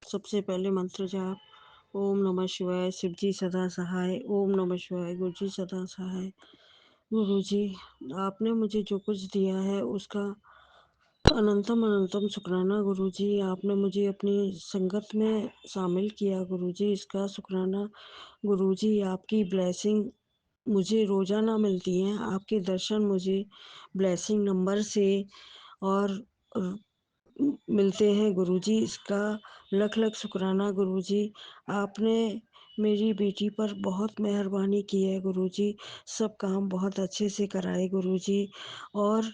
सबसे पहले मंत्र जाप ओम नमः शिवाय शिव जी सदा सहाय। ओम नमः शिवाय गुरु जी सदा सहाय। गुरु जी, आपने मुझे जो कुछ दिया है उसका अनंतम अनंतम शुक्राना। गुरु जी, आपने मुझे अपनी संगत में शामिल किया। गुरु जी, इसका शुक्राना। गुरु जी, आपकी ब्लेसिंग मुझे रोज़ाना मिलती हैं। आपके दर्शन मुझे ब्लेसिंग नंबर से और मिलते हैं। गुरुजी, इसका लख लख शुक्राना। गुरुजी, आपने मेरी बेटी पर बहुत मेहरबानी की है। गुरुजी, सब काम बहुत अच्छे से कराए। गुरुजी, और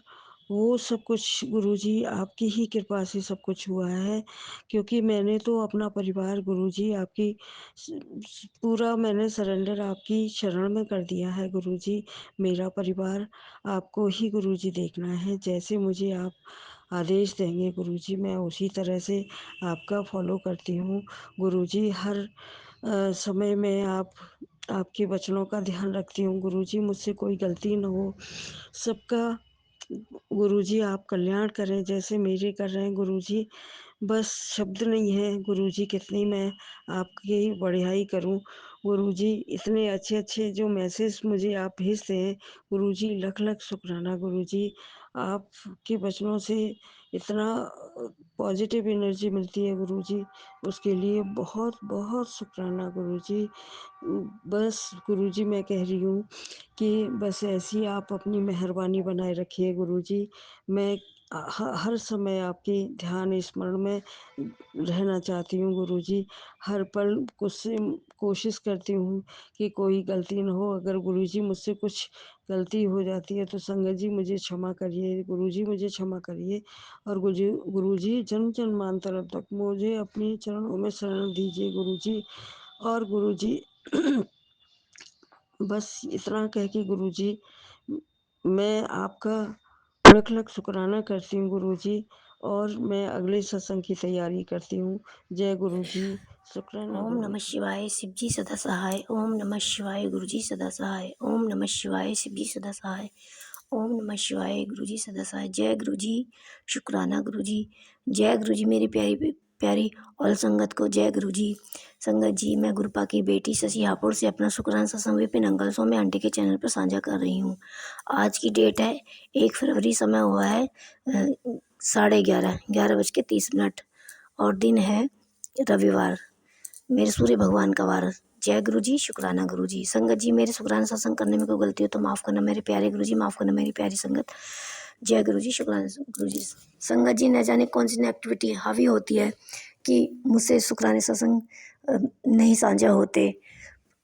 वो सब कुछ गुरुजी आपकी ही कृपा से सब कुछ हुआ है, क्योंकि मैंने तो अपना परिवार गुरुजी आपकी पूरा मैंने सरेंडर आपकी शरण में कर दिया है। गुरुजी, मेरा परिवार आपको ही गुरुजी देखना है। जैसे मुझे आप आदेश देंगे गुरुजी, मैं उसी तरह से आपका फॉलो करती हूँ। गुरुजी, हर समय में आपके वचनों का ध्यान रखती हूँ। गुरुजी, मुझसे कोई गलती न हो। सबका गुरुजी आप कल्याण करें जैसे मेरे कर रहे हैं। गुरुजी, बस शब्द नहीं है गुरुजी, कितनी मैं आपकी बढ़ाई करूं। गुरुजी, इतने अच्छे अच्छे जो मैसेज मुझे आप भेजते हैं गुरुजी, लख लख शुक्राना। गुरुजी, आपके वचनों से इतना पॉजिटिव एनर्जी मिलती है गुरुजी, उसके लिए बहुत बहुत शुक्राना। गुरुजी, बस गुरुजी, मैं कह रही हूँ कि बस ऐसी आप अपनी मेहरबानी बनाए रखिए। गुरुजी, मैं हर समय आपके ध्यान स्मरण में रहना चाहती हूँ। गुरुजी, हर पल कोशिश करती हूँ कि कोई गलती न हो। अगर गुरुजी मुझसे कुछ गलती हो जाती है तो संगत जी मुझे क्षमा करिए। गुरुजी, मुझे क्षमा करिए। और गुरुजी, जन्म जन्मांतर तक मुझे अपने चरणों में शरण दीजिए। गुरुजी, और गुरुजी बस इतना कह के गुरुजी मैं आपका लख लख शुक्राना करती हूँ। गुरुजी, और मैं अगले सत्संग की तैयारी करती हूँ। जय गुरुजी, शुक्राना ओम नमः गुरुजी। शिवाय शिव जी सदा सहाय। ओम नमः शिवाय गुरु जी सदा सहाय। ओम नमः शिवाय शिव जी सदा सहाय। ओम नमः शिवाय गुरु जी सदा सहाय। जय गुरु जी, शुक्राना गुरु जी। जय गुरु जी, मेरी प्यारी प्यारी ऑल संगत को जय गुरु जी। संगत जी, मैं गुरुपा की बेटी शशि हापुड़ से अपना शुक्राना सत्संग विपिन अंकल सौम्य आंटी के चैनल पर साझा कर रही हूँ। आज की डेट है 1 फरवरी, समय हुआ है 11:30 और दिन है रविवार, मेरे सूर्य भगवान का वार। जय गुरु जी, शुक्राना गुरु जी। संगत जी, मेरे शुक्राना सत्संग करने में कोई गलती हो तो माफ़ करना मेरे प्यारे गुरु जी, माफ़ करना मेरी प्यारी संगत। जय गुरु जी, शुक्राना गुरु जी। संगत जी, न जाने कौन सी नेगेटिविटी हावी होती है कि मुझसे शुक्राने सत्संग नहीं साझा होते।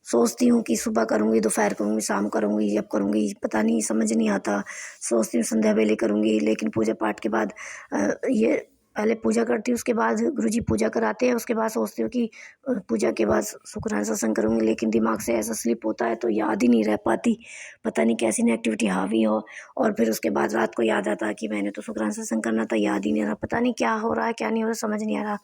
सोचती हूँ कि सुबह करूँगी, दोपहर करूँगी, शाम करूँगी, जब करूँगी पता नहीं, समझ नहीं आता। सोचती हूँ संध्या वेले करूँगी, लेकिन पूजा पाठ के बाद ये पहले पूजा करती हूँ, उसके बाद गुरुजी पूजा कराते हैं, उसके बाद सोचती हूँ कि पूजा के बाद शुक्राना सत्संग करूँगी, लेकिन दिमाग से ऐसा स्लिप होता है तो याद ही नहीं रह पाती। पता नहीं कैसी नेगेटिविटी हावी हो, और फिर उसके बाद रात को याद आता है कि मैंने तो शुक्राना सत्संग करना था, याद ही नहीं आ रहा। पता नहीं क्या हो रहा है, क्या नहीं हो रहा, समझ नहीं आ रहा।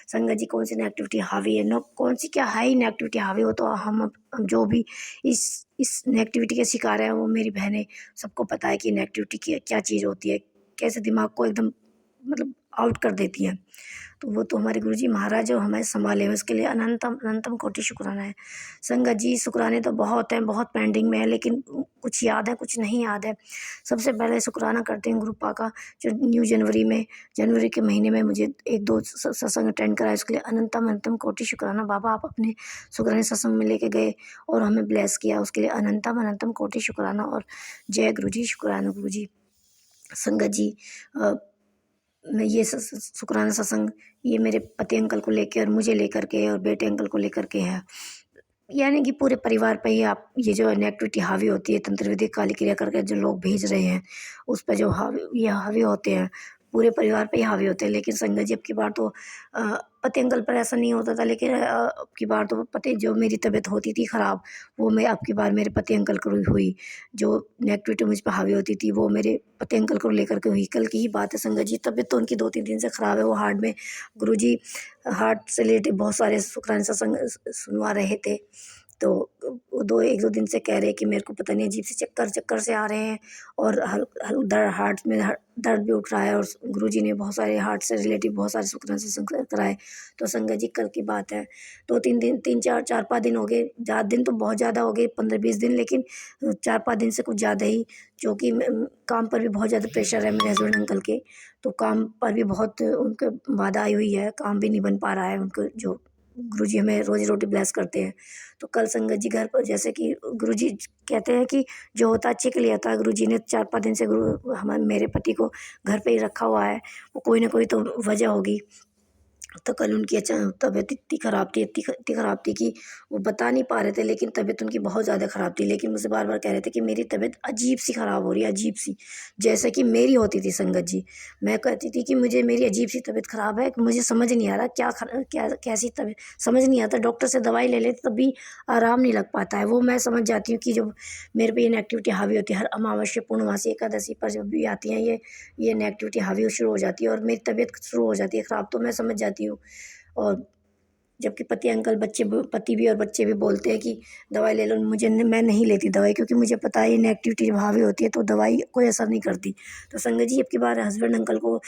संगत जी, कौन सी नेगेटिविटी हावी है, न कौन सी क्या है ही नेगेटिविटी हावी हो, तो हम जो भी इस नेगेटिविटी के शिकार हैं, वो मेरी बहनें सबको पता है कि नेगेटिविटी की क्या चीज़ होती है, कैसे दिमाग को एकदम मतलब आउट कर देती है। तो वो तो हमारे गुरुजी महाराज जो हमें संभाले हैं, उसके लिए अनंतम अनंतम कोटि शुक्राना है। संगत जी, शुक्राने तो बहुत हैं, बहुत पेंडिंग में है, लेकिन कुछ याद है, कुछ नहीं याद है। सबसे पहले शुक्राना करते हैं गुरुपा का, जो न्यू जनवरी के महीने में मुझे 1-2 सत्संग अटेंड कराए, उसके लिए अनंतम अनंतम कोटि शुक्राना। बाबा, आप अपने शुक्राने सत्संग में लेके गए और हमें ब्लेस किया, उसके लिए अनंतम अनंतम कोटि शुक्राना। और जय गुरु जी, शुक्राना गुरु जी। संगत जी, मैं ये शुक्राना सत्संग ये मेरे पति अंकल को लेकर और मुझे लेकर के और बेटे अंकल को लेकर के है, यानी कि पूरे परिवार पे ही आप ये जो नेगेटिविटी हावी होती है, तंत्र विधिक काली क्रिया करके जो लोग भेज रहे हैं, उस पर जो हावी होते हैं, पूरे परिवार पे ही हावी होते हैं। लेकिन संगत जी, अब की बार तो पति अंकल पर ऐसा नहीं होता था, लेकिन अब की बार तो पति जो मेरी तबीयत होती थी ख़राब, वो मैं अब की बार मेरे पति अंकल को हुई। जो नेगेटिविटी मुझ पर हावी होती थी वो मेरे पति अंकल को लेकर के हुई। कल की ही बात है संगत जी, तबीयत तो उनकी 2-3 दिन से ख़राब है, वो हार्ट में गुरुजी हार्ट से रिलेटेड बहुत सारे शुक्राने सत्संग सुनवा रहे थे। तो 1-2 दिन से कह रहे हैं कि मेरे को पता नहीं अजीब से चक्कर से आ रहे हैं और हार्ट में दर्द भी उठ रहा है। और गुरुजी ने बहुत सारे हार्ट से रिलेटिव बहुत सारे शुक्राना सत्संग कराए। तो संगत जी कल की बात है, 2-3 दिन 3-4-5 दिन हो गए, ज़्यादा दिन तो बहुत ज़्यादा हो गए, 15-20 दिन, लेकिन 4-5 दिन से कुछ ज़्यादा ही, जो कि काम पर भी बहुत ज़्यादा प्रेशर है मेरे हस्बैंड अंकल के। तो काम पर भी बहुत उनके बाधा आई हुई है, काम भी नहीं बन पा रहा है उनको, जो गुरुजी हमें रोजी रोटी ब्लेस करते हैं। तो कल संगत जी घर पर, जैसे कि गुरुजी कहते हैं कि जो होता है अच्छे के लिए होता है, गुरुजी ने 4-5 दिन से मेरे पति को घर पे ही रखा हुआ है, वो कोई ना कोई तो वजह होगी। तो कल उनकी तबीयत इतनी ख़राब थी कि वो बता नहीं पा रहे थे, लेकिन तबीयत उनकी बहुत ज़्यादा ख़राब थी। लेकिन मुझसे बार-बार कह रहे थे कि मेरी तबीयत अजीब-सी ख़राब हो रही है, अजीब-सी, जैसे कि मेरी होती थी संगत जी। मैं कहती थी कि मेरी अजीब-सी तबीयत ख़राब है, मुझे समझ नहीं आ रहा क्या कैसी तबीयत, समझ नहीं आता। डॉक्टर से दवाई ले लेते तब भी आराम नहीं लग पाता है। वो मैं समझ जाती हूँ कि जब मेरे पे ये नेगेटिविटी हावी होती है, हर अमावस्या, पूर्णमासी, एकादशी पर जब भी आती हैं ये नेगेटिविटी हावी शुरू हो जाती है और मेरी तबीयत शुरू हो जाती है ख़राब, तो मैं समझ जाती हूँ। और जबकि पति भी और बच्चे भी बोलते हैं कि दवाई ले लो, मैं नहीं लेती दवाई, क्योंकि मुझे पता है ये नेगेटिविटी जब हावी होती है तो दवाई कोई असर नहीं करती। तो संगत जी, अब की बार हस्बैंड अंकल को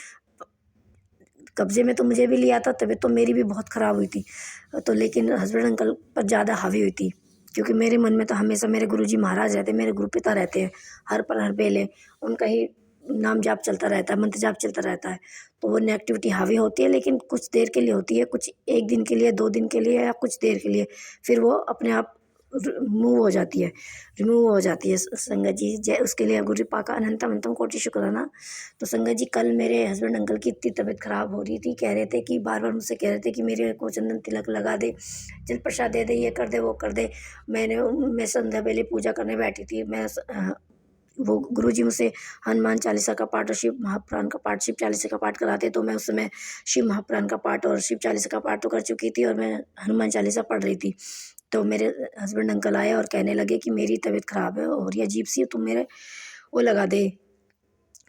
कब्जे में तो मुझे भी लिया था, तबीयत तो मेरी भी बहुत ख़राब हुई थी, तो लेकिन हस्बैंड अंकल पर ज़्यादा हावी हुई थी, क्योंकि मेरे मन में तो हमेशा मेरे गुरुजी महाराज रहते हैं, मेरे गुरुपिता रहते हैं, हर पल हर बेले उनका ही नाम जाप चलता रहता है, मंत्र जाप चलता रहता है। तो वो नेगेटिविटी हावी होती है, लेकिन कुछ देर के लिए होती है, कुछ 1 दिन के लिए, 2 दिन के लिए, या कुछ देर के लिए, फिर वो अपने आप रिमूव हो जाती है संगत जी। जय उसके लिए गुरु कृपा का अनंतम अनंतम कोटि शुक्राना। तो संगत जी, कल मेरे हस्बैंड अंकल की इतनी तबीयत ख़राब हो रही थी, कह रहे थे कि बार-बार मुझसे कह रहे थे कि मेरे को चंदन तिलक लगा दे, जल प्रसाद दे दे, ये कर दे, वो कर दे। मैं संध्या वेले पूजा करने बैठी थी, वो गुरुजी मुझसे हनुमान चालीसा का पाठ और शिव महापुराण का पाठ, शिव चालीसा का पाठ कराते, तो मैं उस समय शिव महापुराण का पाठ और शिव चालीसा का पाठ तो कर चुकी थी और मैं हनुमान चालीसा पढ़ रही थी। तो मेरे हस्बैंड अंकल आए और कहने लगे कि मेरी तबीयत ख़राब है और ये अजीब सी, तुम मेरे वो लगा दे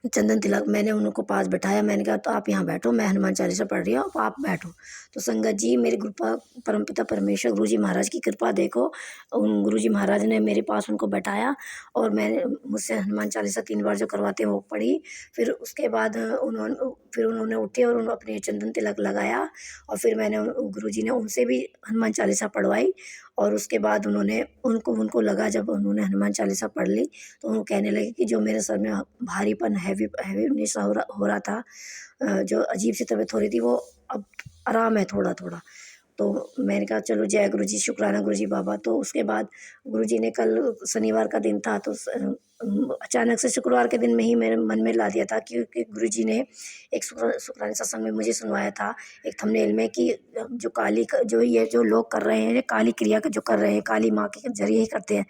चंदन तिलक। मैंने उनको पास बैठाया, मैंने कहा तो आप यहाँ बैठो, मैं हनुमान चालीसा पढ़ रही हूँ, आप बैठो। तो संगत जी, मेरी कृपा परमपिता परमेश्वर गुरुजी महाराज की कृपा देखो, उन गुरुजी महाराज ने मेरे पास उनको बैठाया और मैंने मुझसे हनुमान चालीसा 3 बार जो करवाते हैं वो पढ़ी। फिर उसके बाद उन्होंने उठे और उन्होंने अपने चंदन तिलक लगाया और फिर गुरुजी ने उनसे भी हनुमान चालीसा पढ़वाई। और उसके बाद उनको लगा, जब उन्होंने हनुमान चालीसा पढ़ ली तो वो कहने लगे कि जो मेरे सर में भारीपन हैवीनेस हो रहा था, जो अजीब सी तबीयत हो रही थी, वो अब आराम है थोड़ा थोड़ा। तो मैंने कहा चलो जय गुरु जी, शुक्राना गुरु जी बाबा। तो उसके बाद गुरु जी ने, कल शनिवार का दिन था, तो अचानक से शुक्रवार के दिन में ही मेरे मन में ला दिया था, क्योंकि गुरु जी ने एक शुक्राने सत्संग में मुझे सुनवाया था एक थंबनेल में कि जो काली का जो लोग कर रहे हैं, काली क्रिया का जो कर रहे हैं, काली माँ के जरिए ही करते हैं।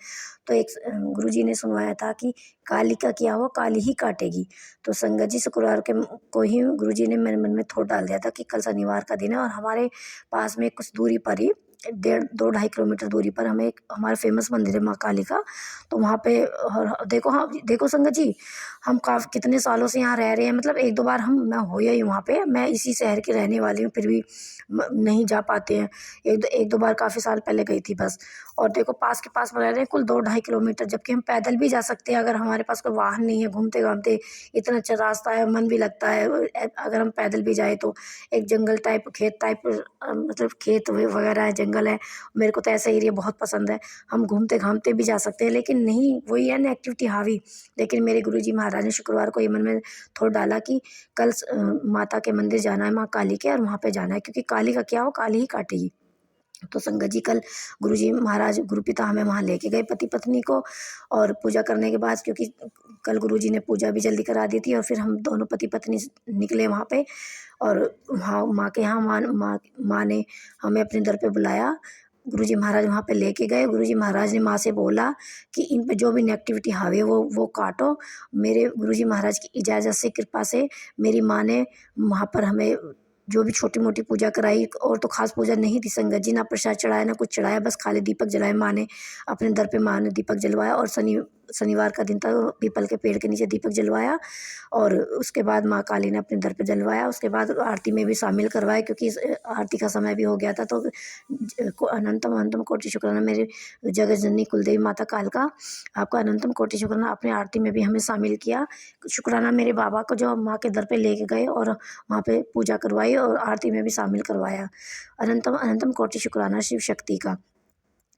तो एक गुरु जी ने सुनवाया था कि काली का किया हुआ काली ही काटेगी। तो संगत जी, शुक्रवार को ही गुरु जी ने मेरे मन में थोट डाल दिया था कि कल शनिवार का दिन है और हमारे पास में कुछ दूरी पर ही 1.5-2.5 किलोमीटर दूरी पर हमें एक हमारा फेमस मंदिर है माँ काली का। तो वहाँ पे, और देखो, हाँ देखो संगत जी, हम कितने सालों से यहाँ रह रहे हैं, मतलब 1-2 बार मैं हो आई हूँ वहाँ पे, मैं इसी शहर की रहने वाली हूँ, फिर भी नहीं जा पाते हैं। 1-2 बार काफ़ी साल पहले गई थी बस। और देखो, पास के पास में रह रहे हैं, कुल 2-2.5 किलोमीटर, जबकि हम पैदल भी जा सकते हैं अगर हमारे पास कोई वाहन नहीं है। घूमते घामते इतना अच्छा रास्ता है, मन भी लगता है अगर हम पैदल भी जाए तो। एक जंगल टाइप, खेत टाइप, मतलब खेत वगैरह है, जंगल है। मेरे को तो ऐसा एरिया बहुत पसंद है, हम घूमते घामते भी जा सकते हैं, लेकिन नहीं, वही है ना एक्टिविटी हावी। लेकिन मेरे गुरुजी महाराज ने शुक्रवार को ये मन में थोड़ा डाला कि कल माता के मंदिर जाना है, माँ काली के, और वहाँ पे जाना है, क्योंकि काली का क्या हो, काली ही काटेगी। तो संगत जी, कल गुरुजी महाराज गुरुपिता हमें वहाँ लेके गए पति पत्नी को, और पूजा करने के बाद, क्योंकि कल गुरुजी ने पूजा भी जल्दी करा दी थी, और फिर हम दोनों पति पत्नी निकले वहाँ पे। और वहाँ माँ के यहाँ माँ ने हमें अपने दर पे बुलाया। गुरुजी महाराज वहाँ पे लेके गए। गुरुजी महाराज ने माँ से बोला कि इन पे जो भी नेगेटिविटी हावी है वो काटो। मेरे गुरुजी महाराज की इजाज़त से, कृपा से, मेरी माँ ने वहाँ पर हमें जो भी छोटी मोटी पूजा कराई, और तो खास पूजा नहीं थी संगत जी, ना प्रसाद चढ़ाया ना कुछ चढ़ाया, बस खाली दीपक जलाए। माँ ने अपने दर पे, माँ ने दीपक जलवाया, और शनिवार का दिन था, पीपल के पेड़ के नीचे दीपक जलवाया और उसके बाद माँ काली ने अपने दर पे जलवाया। उसके बाद आरती में भी शामिल करवाया, क्योंकि आरती का समय भी हो गया था। तो अनंतम अनंतम कोटि शुक्राना मेरे जगत जननी कुलदेवी माता कालका, आपका अनंतम कोटि शुक्राना। अपनी आरती में भी हमें शामिल किया। शुक्राना मेरे बाबा को जो माँ के दर पे लेके गए और वहाँ पे पूजा करवाई और आरती में भी शामिल करवाया। अनंतम अनंतम कोटि शुक्राना शिव शक्ति का।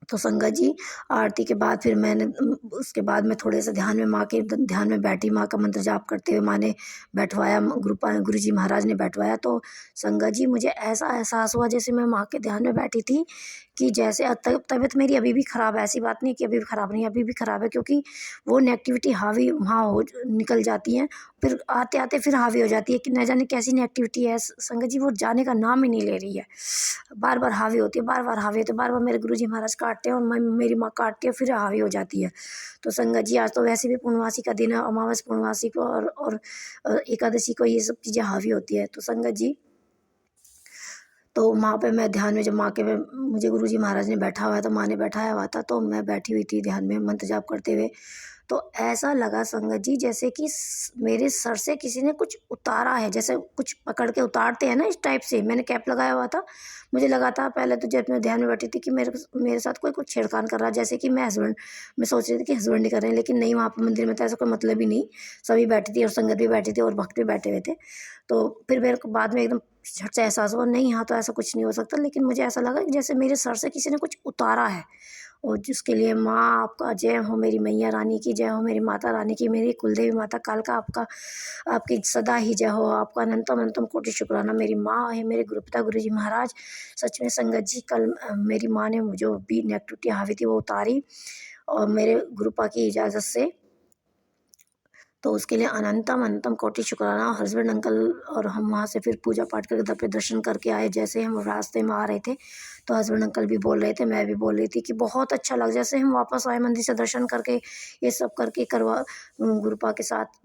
तो संगत जी, आरती के बाद फिर मैंने उसके बाद मैं थोड़े से ध्यान में माँ के ध्यान में बैठी, माँ का मंत्र जाप करते हुए माँ ने बैठवाया, गुरु जी महाराज ने बैठवाया। तो संगत जी, मुझे ऐसा एहसास हुआ जैसे मैं माँ के ध्यान में बैठी थी कि जैसे तबीयत मेरी अभी भी ख़राब है। ऐसी बात नहीं कि अभी भी ख़राब नहीं है, अभी भी ख़राब है, क्योंकि वो नेगेटिविटी हावी वहाँ हो निकल जाती है, फिर आते आते फिर हावी हो जाती है कि न जाने कैसी नेगेटिविटी है संगत जी, वो जाने का नाम ही नहीं ले रही है। बार बार हावी होती है, बार बार हावी होती है, बार बार मेरे गुरुजी महाराज काटते हैं और मेरी माँ काटती है, फिर हावी हो जाती है। तो संगत जी, आज तो वैसे भी पूर्णमासी का दिन है, अमावस पूर्णमासी को और एकादशी को ये सब चीज़ें हावी होती है। तो संगत जी, तो वहाँ पे मैं ध्यान में, जब माँ के में मुझे गुरुजी महाराज ने बैठा हुआ था, माँ ने बैठाया हुआ था, तो मैं बैठी हुई थी ध्यान में मंत्र जाप करते हुए। तो ऐसा लगा संगत जी जैसे कि मेरे सर से किसी ने कुछ उतारा है, जैसे कुछ पकड़ के उतारते हैं ना, इस टाइप से। मैंने कैप लगाया हुआ था, मुझे लगा था पहले तो जब मैं ध्यान में बैठी थी कि मेरे साथ कोई कुछ छेड़खान कर रहा है, जैसे कि मैं सोच रही थी कि हस्बैंड ही कर रहे हैं, लेकिन नहीं, वहाँ पर मंदिर में तो ऐसा कोई मतलब ही नहीं। सभी बैठी थी और संगत भी बैठी थी और भक्त भी बैठे हुए थे। तो फिर मेरे को बाद में एकदम झट से एहसास हुआ, नहीं यहाँ तो ऐसा कुछ नहीं हो सकता, लेकिन मुझे ऐसा लगा कि जैसे मेरे सर से किसी ने कुछ उतारा है। और जिसके लिए माँ आपका जय हो, मेरी मैया रानी की जय हो, मेरी माता रानी की, मेरी कुलदेवी माता कालका आपका, आपकी सदा ही जय हो, आपका अनंतम अनंतम कोटि शुक्राना। मेरी माँ है, मेरे गुरुपिता गुरु जी महाराज, सच में संगत जी, कल मेरी माँ ने जो भी नेगेटिविटी हावी थी वो उतारी और मेरे गुरुपा की इजाज़त से। तो उसके लिए अनंतम अनंतम कोटि शुक्राना। हस्बैंड अंकल और हम वहाँ से फिर पूजा पाठ करके दर पे दर्शन करके आए। जैसे हम रास्ते में आ रहे थे तो हस्बैंड अंकल भी बोल रहे थे, मैं भी बोल रही थी कि बहुत अच्छा लग, जैसे हम वापस आए मंदिर से दर्शन करके, ये सब करके करवा गुरुपा के साथ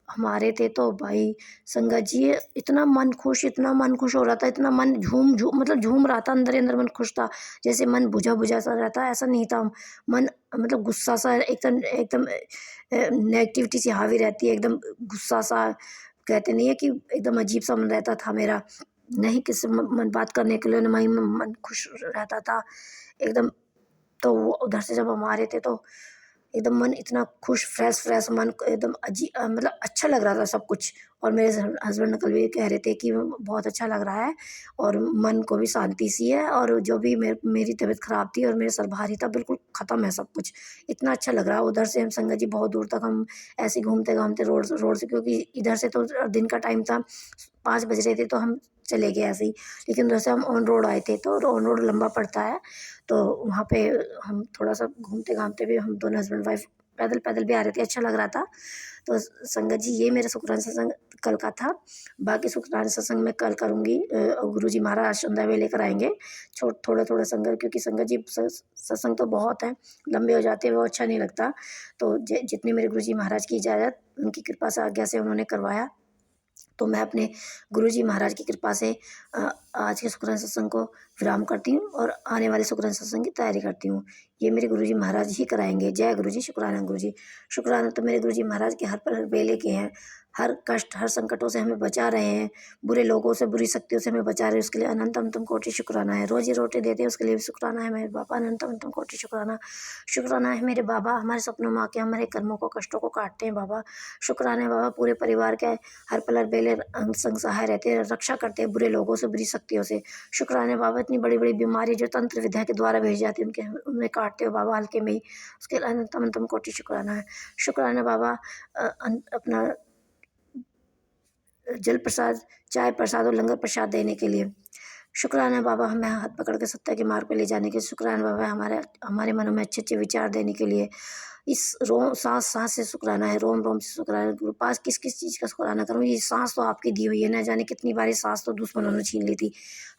हमारे थे। तो भाई संगत जी, इतना मन खुश, इतना मन खुश हो रहा था, इतना मन झूम झूम मतलब झूम रहा था, अंदर ही अंदर मन खुश था। जैसे मन बुझा बुझा सा रहता है, ऐसा नहीं था। मन मतलब गुस्सा सा एकदम एकदम नेगेटिविटी सी हावी रहती है, एकदम गुस्सा सा, कहते नहीं है कि एकदम अजीब सा मन रहता था मेरा। नहीं किसी मन बात करने के लिए ना, मन खुश रहता था एकदम। तो वो उधर से जब हम आ रहे थे तो एकदम मन इतना खुश, फ्रेश मन एकदम मतलब अच्छा लग रहा था सब कुछ। और मेरे हस्बैंड कल भी कह रहे थे कि बहुत अच्छा लग रहा है और मन को भी शांति सी है, और जो भी मेरी तबीयत ख़राब थी और मेरे सर भारी था, बिल्कुल ख़त्म है सब कुछ। इतना अच्छा लग रहा है। उधर से हम संगत जी बहुत दूर तक हम ऐसे घूमते घामते रोड से, क्योंकि इधर से तो दिन का टाइम था, 5 बज रहे थे, तो हम चले गए ऐसे ही। लेकिन उधर से हम ऑन रोड आए थे, तो ऑन रोड लंबा पड़ता है, तो वहाँ पे हम थोड़ा-सा घूमते-घामते भी, हम दोनों हस्बैंड वाइफ पैदल-पैदल भी आ रहे थे, अच्छा लग रहा था। तो संगत जी, ये मेरा शुक्राना सत्संग कल का था। बाकी शुक्राना सत्संग मैं कल करूँगी। गुरुजी महाराज संध्या में लेकर आएँगे थोड़ा-थोड़ा संगत, क्योंकि संगत जी सत्संग तो बहुत हैं, लंबे हो जाते हैं, वो अच्छा नहीं लगता। तो जितनी मेरे गुरुजी महाराज की इजाज़त, उनकी कृपा से, आज्ञा से उन्होंने करवाया। तो मैं अपने गुरुजी महाराज की कृपा से आज के शुक्राना सत्संग को विराम करती हूँ और आने वाले शुक्राना सत्संग की तैयारी करती हूँ। ये मेरे गुरुजी महाराज ही कराएंगे। जय गुरुजी, शुक्राना गुरुजी। शुक्राना तो मेरे गुरुजी महाराज के हर पल हर बेले के हैं। हर कष्ट, हर संकटों से हमें बचा रहे हैं, बुरे लोगों से, बुरी शक्तियों से हमें बचा रहे हैं, उसके लिए अनंत अनंतम कोटि शुक्राना है। रोजी रोटी देते हैं, उसके लिए भी शुक्राना है मेरे बाबा, अनंत अनंतम कोटि शुक्राना। शुक्राना है मेरे बाबा, हमारे सपनों में आके हमारे कर्मों को, कष्टों को काटते हैं बाबा। शुक्राना है बाबा, पूरे परिवार के हर पल हर बेले अंग संग सहाय रहते हैं, रक्षा करते हैं बुरे लोगों से, बुरी शक्तियों से। शुक्राना है बाबा, इतनी बड़ी बड़ी बीमारी जो तंत्र विद्या के द्वारा भेजी जाती है, उन्हें काटते हो बाबा हल्के में ही, उसके लिए अनंतम अनंतम कोटि शुक्राना है। शुक्राना है बाबा, अपना जल प्रसाद, चाय प्रसाद और लंगर प्रसाद देने के लिए। शुक्राना है बाबा, हमें हाथ पकड़ के सत्य के मार्ग पे ले जाने के लिए। शुक्राना बाबा, हमारे हमारे मनों में अच्छे अच्छे विचार देने के लिए। इस सांस सांस से शुक्राना है, रोम रोम से शुक्राना है। गुरु पास किस किस चीज़ का शुक्राना करूँ, ये सांस तो आपकी दी हुई है, न जाने कितनी बार ये सांस तो दुश्मनों ने छीन ली थी,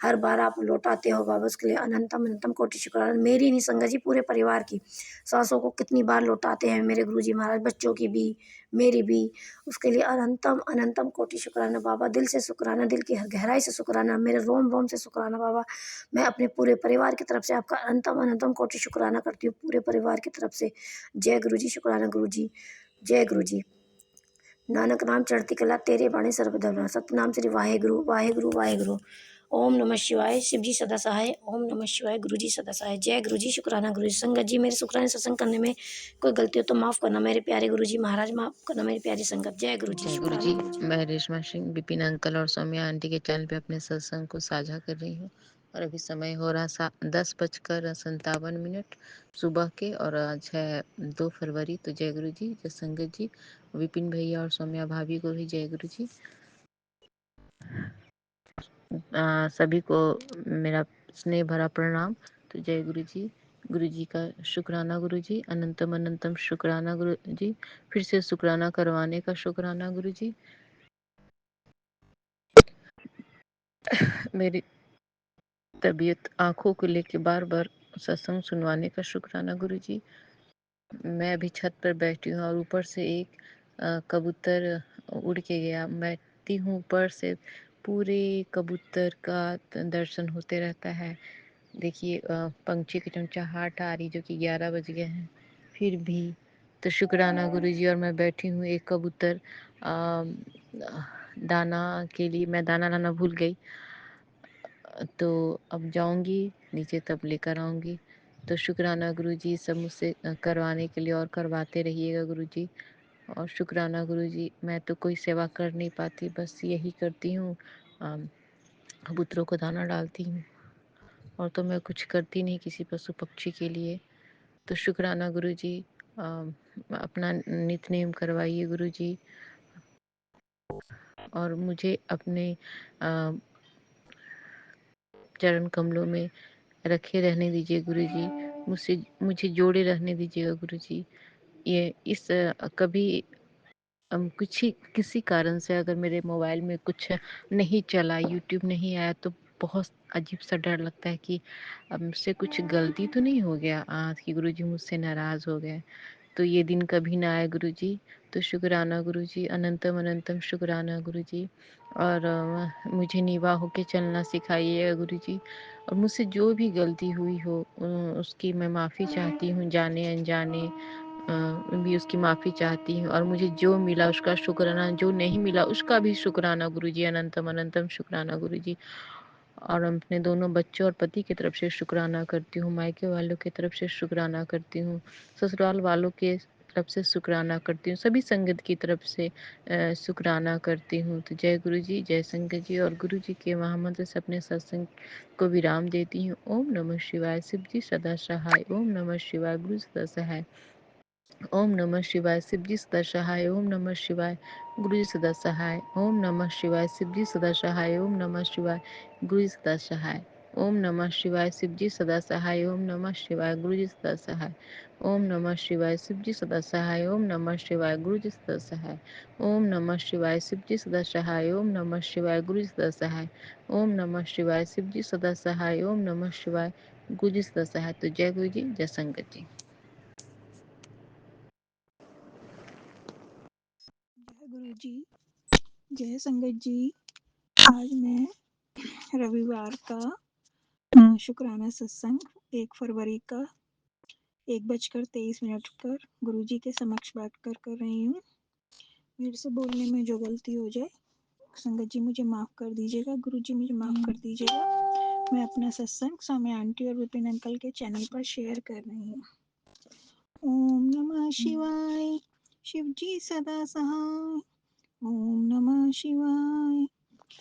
हर बार आप लौटाते हो बाबा, उसके लिए अनंतम अनंतम कोटि शुक्राना। मेरी नहीं संगत जी, पूरे परिवार की सांसों को कितनी बार लौटाते हैं मेरे गुरुजी महाराज, बच्चों की भी, मेरी भी, उसके लिए अनंतम अनंतम कोटि शुक्राना बाबा। दिल से शुक्राना, दिल की गहराई से शुक्राना, मेरे रोम रोम से शुक्राना बाबा। मैं अपने पूरे परिवार की तरफ से आपका अनंतम अनंतम कोटि शुक्राना करती हूँ, पूरे परिवार की तरफ से। जय जय गुरु जी शुक्राना गुरु जी। जय गुरु जी। नानक नाम चढ़ती कला तेरे बाणी सर्वधर्म सतनाम श्री वाहेगुरु वाहेगुरु वाहेगुरु। ओम नमः शिवाय। शिव जी सदा सहाय। ओम नमः शिवाय। गुरु जी सदा सहाय। जय गुरु जी शुक्राना गुरु जी। संगत जी मेरे शुक्राने सत्संग करने में कोई गलती हो तो माफ करना मेरे प्यारे गुरु जी महाराज, माफ करना मेरी प्यारी संगत। जय गुरु जी जय गुरु शुक्राना जी। गुरु जी। मैं रेशमा सिंह विपिन अंकल और सौम्या आंटी के चैनल पे अपने सत्संग को साझा कर रही हूँ और अभी समय हो रहा 10:57 सुबह के और आज है 2 फरवरी। तो जय गुरु जी, जय संगत जी, विपिन भैया और सौम्या भाभी को भी जय गुरु जी। सभी को मेरा स्नेह भरा प्रणाम। तो जय गुरु जी का शुक्राना गुरु जी, अनंतम अनंतम शुक्राना गुरु जी, फिर से शुक्राना करवाने का शुक्राना गुरु जी। मेरी तबीयत आंखों को लेके बार बार सत्संग सुनवाने का शुक्राना गुरु जी। मैं अभी छत पर बैठी हूँ और ऊपर से एक कबूतर उड़ के गया। बैठती हूँ ऊपर से, पूरे कबूतर का दर्शन होते रहता है। देखिए पंछी की चमचहाहट आ रही, जो कि 11 बज गए हैं फिर भी। तो शुक्राना गुरु जी। और मैं बैठी हूँ, एक कबूतर दाना के लिए, मैं दाना लाना भूल गई, तो अब जाऊंगी नीचे तब लेकर आऊंगी। तो शुक्राना गुरु जी, सब मुझसे करवाने के लिए और करवाते रहिएगा गुरु जी। और शुक्राना गुरु जी, मैं तो कोई सेवा कर नहीं पाती, बस यही करती हूँ, कबूतरों को दाना डालती हूँ, और तो मैं कुछ करती नहीं किसी पशु पक्षी के लिए। तो शुक्राना गुरु जी। अपना नित्य नेम करवाइए गुरु जी, और मुझे अपने चरण कमलों में रखे रहने दीजिए गुरु जी। मुझे जोड़े रहने दीजिएगा गुरु जी। ये इस कभी कुछ ही किसी कारण से अगर मेरे मोबाइल में कुछ नहीं चला, यूट्यूब नहीं आया, तो बहुत अजीब सा डर लगता है कि अब मुझसे कुछ गलती तो नहीं हो गया आज कि गुरु जी मुझसे नाराज हो गए। तो ये दिन कभी ना आए गुरु जी। तो शुक्राना गुरु जी, अनंतम अनंतम शुक्राना गुरु जी। और मुझे नीवा होके चलना सिखाइएगा गुरु जी। और मुझसे जो भी गलती हुई हो उसकी मैं माफ़ी चाहती हूँ, जाने अनजाने भी उसकी माफ़ी चाहती हूँ। और मुझे जो मिला उसका शुक्राना, जो नहीं मिला उसका भी शुक्राना गुरु जी, अनंतम अनंतम शुक्राना गुरु जी। और अपने दोनों बच्चों और पति की तरफ से शुक्राना करती हूँ, मायके वालों की तरफ से शुक्राना करती हूँ, ससुराल वालों के तरफ से शुक्राना करती हूँ, सभी संगत की तरफ से शुक्राना करती हूँ। तो जय गुरु जी, जय संगत जी, और गुरु जी के महामंत्र से अपने सत्संग को विराम देती हूँ। ओम नमः शिवाय। शिव जी सदा सहाय। ओम नमः शिवाय। गुरु सदा सहाय। ओम नमः शिवाय। शिव जी सदा सहाय। ओम नमः शिवाय। गुरु जी सदा सहाय। ओम नमः शिवाय। शिव जी सदा सहाय। ओम नमः शिवाय। गुरु जी सदा सहाय। ओम नमः शिवाय। शिव जी सदा सहाय। ओम नमः शिवाय। गुरु जी सदा सहाय। ओम नमः शिवाय। शिव जी सदा सहाय। ओम नमः शिवाय। गुरु जी सदा सहाय। ओम नमः शिवाय। शिव जी सदा सहाय। ओम नमः शिवाय। गुरु जी सदा सहाय। ओम नमः शिवाय। शिव जी सदा सहाय। ओम नमः शिवाय। गुरु जी सदा सहाय। तो जय गुरु जी, जय संगत जी। जय गुरु जी, जय संगत जी। आज मैं रविवार का शुक्राना सत्संग 1 फरवरी का 1:23 पर गुरु जी के समक्ष बैठकर कर रही हूँ। मेरे से बोलने में जो गलती हो जाए संगत जी मुझे माफ़ कर दीजिएगा, गुरु जी मुझे माफ़ कर दीजिएगा। मैं अपना सत्संग सौम्या आंटी और विपिन अंकल के चैनल पर शेयर कर रही हूँ। ओम नमः शिवाय। शिव जी सदा सहाय। ओम नमः शिवाय।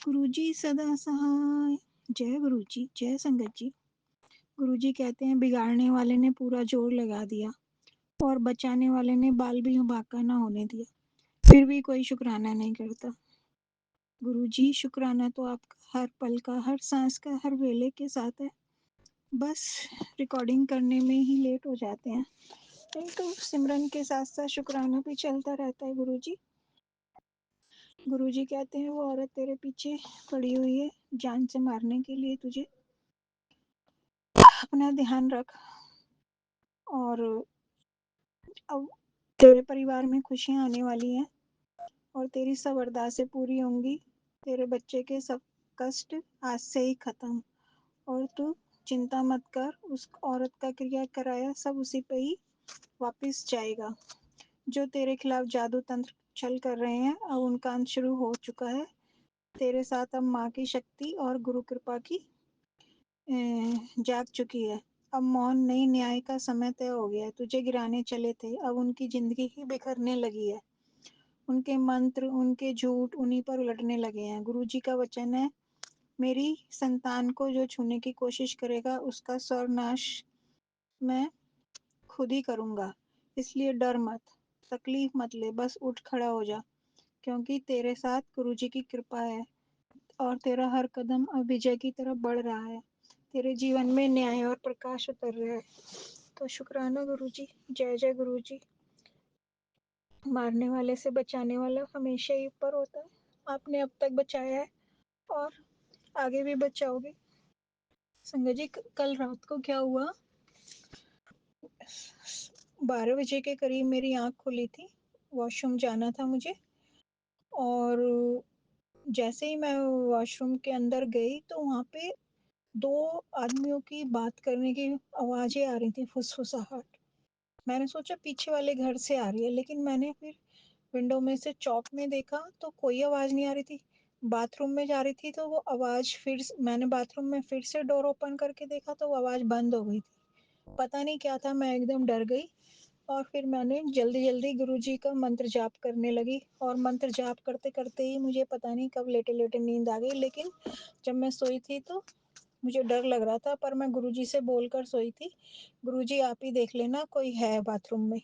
गुरु जी सदा सहाय। जय गुरु जी, जय संगत जी। गुरु जी कहते हैं बिगाड़ने वाले ने पूरा जोर लगा दिया और बचाने वाले ने बाल भी बांका ना होने दिया, फिर भी कोई शुक्राना नहीं करता। गुरु जी शुक्राना तो आपका हर पल का, हर सांस का, हर वेले के साथ है, बस रिकॉर्डिंग करने में ही लेट हो जाते हैं, नहीं तो सिमरन के साथ साथ शुक्राना भी चलता रहता है। गुरु जी, गुरु जी कहते हैं वो औरत तेरे पीछे पड़ी हुई है जान से मारने के लिए, तुझे अपना ध्यान रख। और अब तेरे परिवार में खुशियां आने वाली हैं और तेरी सब अरदासें पूरी होंगी। तेरे बच्चे के सब कष्ट आज से ही खत्म, और तू चिंता मत कर। उस औरत का क्रिया कराया सब उसी पे ही वापिस जाएगा। जो तेरे खिलाफ जादू तंत्र छल कर रहे हैं, अब उनका अंत शुरू हो चुका है। तेरे साथ अब माँ की शक्ति और गुरु कृपा की जाग चुकी है। अब मौन नहीं, न्याय का समय तय हो गया है। तुझे गिराने चले थे, अब उनकी जिंदगी ही बिखरने लगी है। उनके मंत्र, उनके झूठ उन्हीं पर उलटने लगे हैं। गुरुजी का वचन है, मेरी संतान को जो छूने की कोशिश करेगा, उसका सर्वनाश मैं खुद ही करूंगा। इसलिए डर मत, तकलीफ मत ले, बस उठ खड़ा हो जा, क्योंकि तेरे साथ गुरुजी की कृपा है और तेरा हर कदम अब विजय की तरफ बढ़ रहा है। तेरे जीवन में न्याय और प्रकाश उतर रहा है। तो शुक्राना गुरुजी, जय जय गुरुजी। मारने वाले से बचाने वाला हमेशा ही ऊपर होता है। आपने अब तक बचाया है और आगे भी बचाओगे। संगत जी, कल रात को क्या हुआ, 12 बजे के करीब मेरी आंख खुली थी। वॉशरूम जाना था मुझे, और जैसे ही मैं वॉशरूम के अंदर गई तो वहाँ पे 2 आदमियों की बात करने की आवाजें आ रही थी, फुसफुसाहट। मैंने सोचा पीछे वाले घर से आ रही है, लेकिन मैंने फिर विंडो में से चौक में देखा तो कोई आवाज नहीं आ रही थी। बाथरूम में जा रही थी तो वो आवाज मैंने बाथरूम में फिर से डोर ओपन करके देखा तो वो आवाज बंद हो गई थी। पता नहीं क्या था, मैं एकदम डर गई। और फिर मैंने जल्दी जल्दी गुरुजी का मंत्र जाप करने लगी, और मंत्र जाप करते करते ही मुझे पता नहीं कब लेटे लेटे नींद आ गई। लेकिन जब मैं सोई थी तो मुझे डर लग रहा था, पर मैं गुरुजी से बोलकर सोई थी, गुरुजी आप ही देख लेना कोई है बाथरूम में।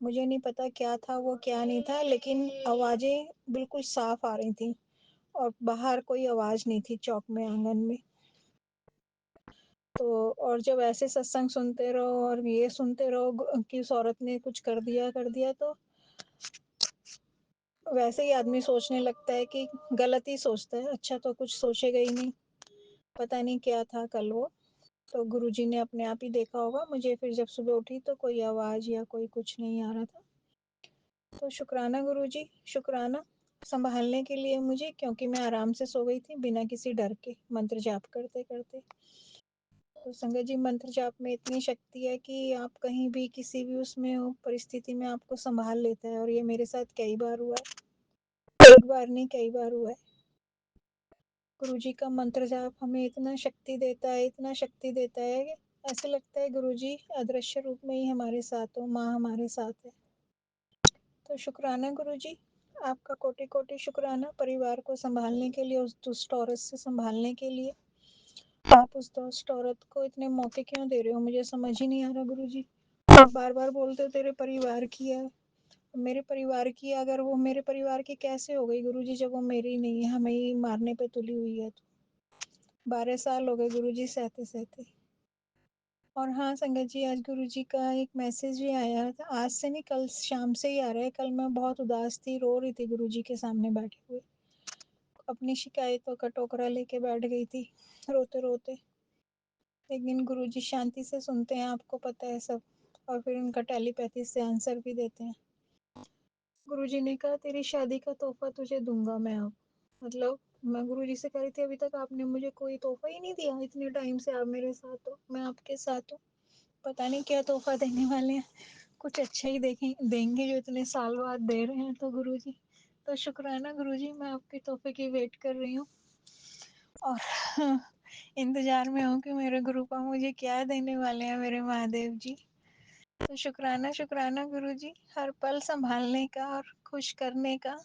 मुझे नहीं पता क्या था वो, क्या नहीं था, लेकिन आवाजें बिल्कुल साफ आ रही थी और बाहर कोई आवाज नहीं थी चौक में, आंगन में। तो और जब ऐसे सत्संग सुनते रहो और ये सुनते रहो कि उस औरत ने कुछ कर दिया, तो वैसे ही आदमी सोचने लगता है कि गलत ही सोचता है, अच्छा तो कुछ सोचेगा ही नहीं। पता नहीं क्या था कल वो। तो गुरुजी ने अपने आप ही देखा होगा मुझे। फिर जब सुबह उठी तो कोई आवाज या कोई कुछ नहीं आ रहा था। तो शुक्राना गुरुजी, शुक्राना संभालने के लिए मुझे, क्योंकि मैं आराम से सो गई थी बिना किसी डर के, मंत्र जाप करते करते। तो संगत जी, मंत्र जाप में इतनी शक्ति है कि आप कहीं भी किसी भी उसमें हो, परिस्थिति में आपको संभाल लेता है। और ये मेरे साथ कई बार हुआ है, एक बार नहीं कई बार हुआ है। गुरुजी का मंत्र जाप हमें इतना शक्ति देता है, इतना शक्ति देता है कि ऐसे लगता है गुरुजी अदृश्य रूप में ही हमारे साथ हो, माँ हमारे साथ है। तो शुक्राना गुरुजी, आपका कोटि कोटि शुक्राना, परिवार को संभालने के लिए, उस दुष्ट औरत से संभालने के लिए। आप उस दुष्ट औरत को इतने मौके क्यों दे रहे हो, मुझे समझ ही नहीं आ रहा गुरुजी। आप बार बार बोलते हो तेरे परिवार की है, मेरे परिवार की, अगर वो मेरे परिवार की कैसे हो गई गुरुजी, जब वो मेरी नहीं है, हमें ही मारने पे तुली हुई है। तो 12 साल हो गए गुरुजी सहते सहते। और हाँ संगत जी, आज गुरुजी का एक मैसेज भी आया था, आज से नहीं कल शाम से ही आ रहा है। कल मैं बहुत उदास थी, रो रही थी गुरुजी के सामने बैठे हुए, अपनी शिकायतों का टोकरा लेके बैठ गई थी रोते रोते। लेकिन गुरुजी शांति से सुनते हैं, आपको पता है सब, और फिर उनका टेलीपैथी से आंसर भी देते हैं। गुरुजी ने कहा तेरी शादी का तोहफा तुझे दूंगा मैं अब। मतलब मैं गुरुजी से कह रही थी अभी तक आपने मुझे कोई तोहफा ही नहीं दिया, इतने टाइम से आप मेरे साथ हो, मैं आपके साथ हूँ। पता नहीं क्या तोहफा देने वाले हैं, कुछ अच्छा ही देंगे जो इतने साल बाद दे रहे हैं। तो गुरुजी, तो शुक्राना गुरुजी, मैं आपके तोहफे की वेट कर रही हूँ और इंतजार में हूँ कि मेरे गुरुपा मुझे क्या देने वाले हैं, मेरे महादेव जी। तो शुक्राना शुक्राना गुरुजी, हर पल संभालने का और खुश करने का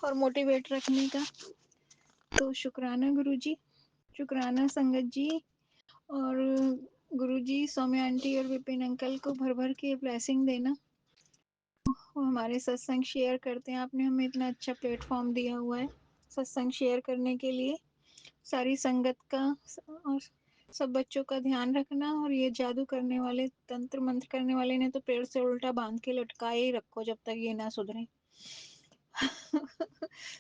और मोटिवेट रखने का। तो शुक्राना गुरुजी, शुक्राना संगत जी। और गुरुजी सौम्या आंटी और विपिन अंकल को भर भर के ब्लेसिंग देना। वो हमारे सत्संग शेयर करते हैं, आपने हमें इतना अच्छा प्लेटफॉर्म दिया हुआ है सत्संग शेयर करने के लिए। सारी संगत का और सब बच्चों का ध्यान रखना। और ये जादू करने वाले, तंत्र मंत्र करने वाले ने तो पेड़ से उल्टा बांध के लटकाए ही रखो जब तक ये ना सुधरे।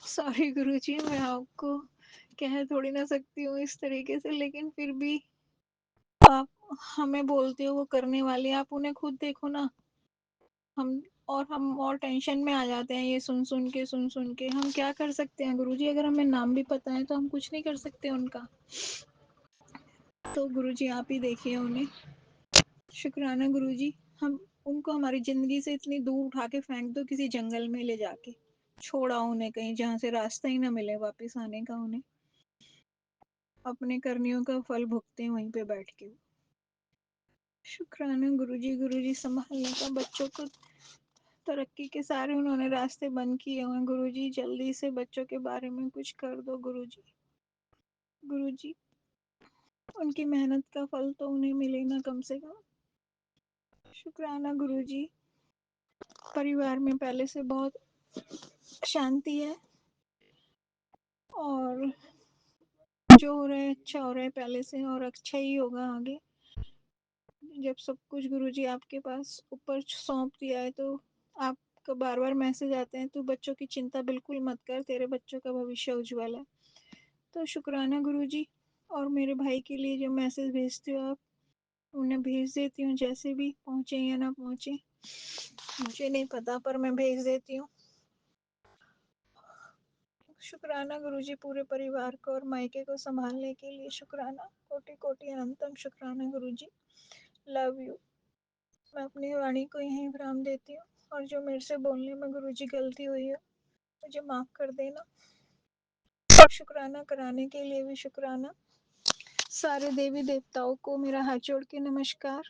सॉरी गुरुजी, मैं आपको कह थोड़ी ना सकती हूँ इस तरीके से, लेकिन फिर भी आप हमें बोलते हो वो करने वाले, आप उन्हें खुद देखो ना। हम और टेंशन में आ जाते हैं ये सुन सुन के। हम क्या कर सकते हैं गुरुजी, अगर हमें नाम भी पता है तो हम कुछ नहीं कर सकते उनका। तो गुरुजी आप ही देखिए उन्हें। शुक्राना गुरुजी, हम उनको हमारी ज़िंदगी से इतनी दूर उठा के फेंक दो किसी जंगल में ले जाके, छोड़ा उन्हें कहीं जहाँ से रास्ता ही ना मिले वापस आने का उन्हें, अपने कर्मियों का फल भुगते वहीं पे बैठ के। शुक्राना गुरुजी संभालने का बच्चों को, तरक्की के सारे उन्होंने रास्ते बंद किए हुए हैं गुरुजी, जल्दी से बच्चों के बारे में कुछ कर दो गुरुजी। गुरुजी, उनकी मेहनत का फल तो उन्हें मिले ना कम से कम। शुक्राना गुरुजी, परिवार में पहले से बहुत शांति है और जो हो रहा है अच्छा हो रहा है पहले से, और अच्छा ही होगा आगे। जब सब कुछ गुरुजी आपके पास ऊपर सौंप दिया है तो आपका बार बार मैसेज आते हैं, तो बच्चों की चिंता बिल्कुल मत कर, तेरे बच्चों का भविष्य उज्जवल है। तो शुक्राना गुरुजी, और मेरे भाई के लिए जो मैसेज भेजते हो आप, उन्हें भेज देती हूँ, जैसे भी पहुँचे या ना पहुँचे मुझे नहीं पता, पर मैं भेज देती हूँ। शुक्राना गुरुजी, पूरे परिवार को और मायके को संभालने के लिए शुक्राना, कोटि कोटि अनंतम शुक्राना गुरुजी। Love you. मैं अपनी वाणी को यहीं विराम देती हूँ, और जो मेरे से बोलने में गुरुजी गलती हुई है मुझे माफ़ कर देना। और शुक्राना कराने के लिए भी शुक्राना। सारे देवी देवताओं को मेरा हाथ जोड़ के नमस्कार,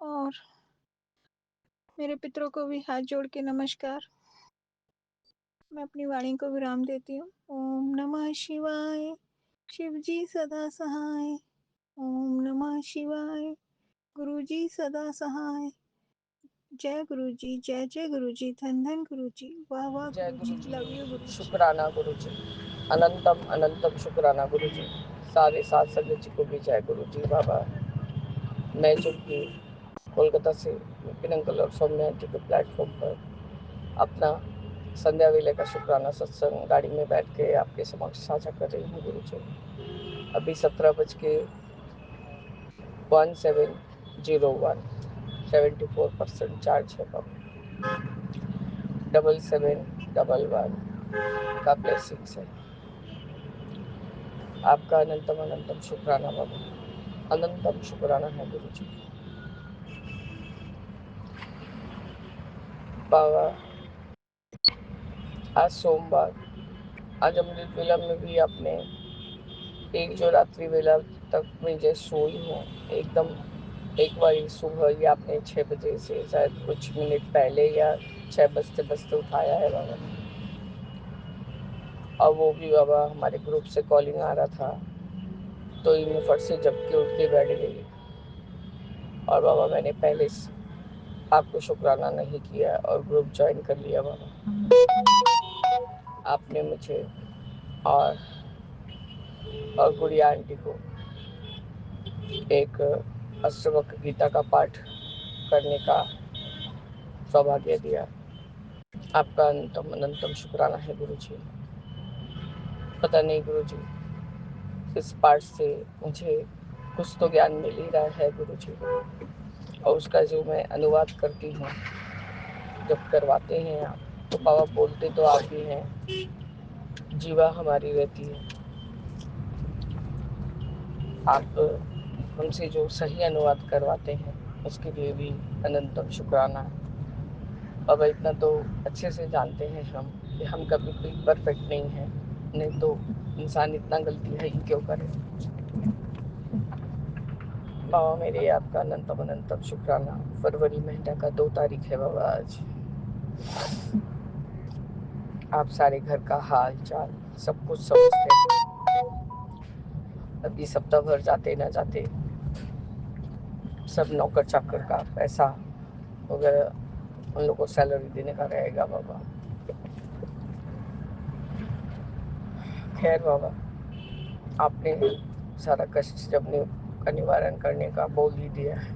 और मेरे पितरों को भी हाथ जोड़ के नमस्कार। मैं अपनी वाणी को विराम देती हूँ। ओम नमः शिवाय। शिव जी सदा सहाय। ओम नमः शिवाय। गुरु जी सदा सहाय। जय गुरु जी, जय जय गुरु जी, धन धन गुरु जी, वाह वाह जय गुरु गुरु जी, लव यू जी, गुरु जी। शुक्राना गुरु जी, अनंतम अनंतम शुक्राना गुरु जी। सारे साथ संगत जी को भी जय गुरु जी। बाबा, मैं जो कि कोलकाता से विपिन अंकल और सौम्या जी के प्लेटफॉर्म पर अपना संध्या वेले का शुक्राना सत्संग गाड़ी में बैठ के आपके समक्ष साझा कर रही हूँ गुरु जी। अभी 17:1701 74% चार्ज है बाबा। 7711 का ब्लेसिंग्स है। आपका अनंतम अनंतम शुक्राना बाबा, अनंतम शुक्राना है गुरु जी। बाबा, आज सोमवार, आज अमृत वेला में भी आपने एक जो रात्रि वेला तक मैं जैसे सोई हूँ एकदम, एक बार सुबह ही आपने 6 बजे से शायद कुछ मिनट पहले या 6 बजते बजते उठाया है बाबा ने। और वो भी बाबा हमारे ग्रुप से कॉलिंग आ रहा था, तो मैं फट से जब के उठ के बैठ गई। और बाबा मैंने पहले आपको शुक्राना नहीं किया और ग्रुप ज्वाइन कर लिया बाबा। आपने मुझे और गुड़िया आंटी को एक अष्टवक्र गीता का पाठ करने का सौभाग्य दिया। आपका अनंतम अनंतम शुक्राना है गुरु जी। पता नहीं गुरु जी, इस पाठ से मुझे कुछ तो ज्ञान मिल ही रहा है गुरु जी, और उसका जो मैं अनुवाद करती हूँ, जब करवाते हैं आप, तो बाबा बोलते तो आप ही हैं, जीवा हमारी रहती है। आप हमसे जो सही अनुवाद करवाते हैं उसके लिए भी अनंतम शुक्राना है बाबा। इतना तो अच्छे से जानते हैं हम कि हम कभी भी परफेक्ट नहीं हैं, नहीं तो इंसान इतना गलती है ही क्यों करे। बाबा मेरे, आपका अनंतम अनंतम शुक्राना। फरवरी महीना का 2 तारीख है बाबा आज। आप सारे घर का हाल चाल सब कुछ समझते हैं। अभी सप्ताह भर जाते ना जाते सब नौकर चाकर का पैसा वगैरह उन लोग को सैलरी देने का रहेगा बाबा। खैर बाबा, आपने सारा कष्ट अपने का निवारण करने का बोल ही दिया है।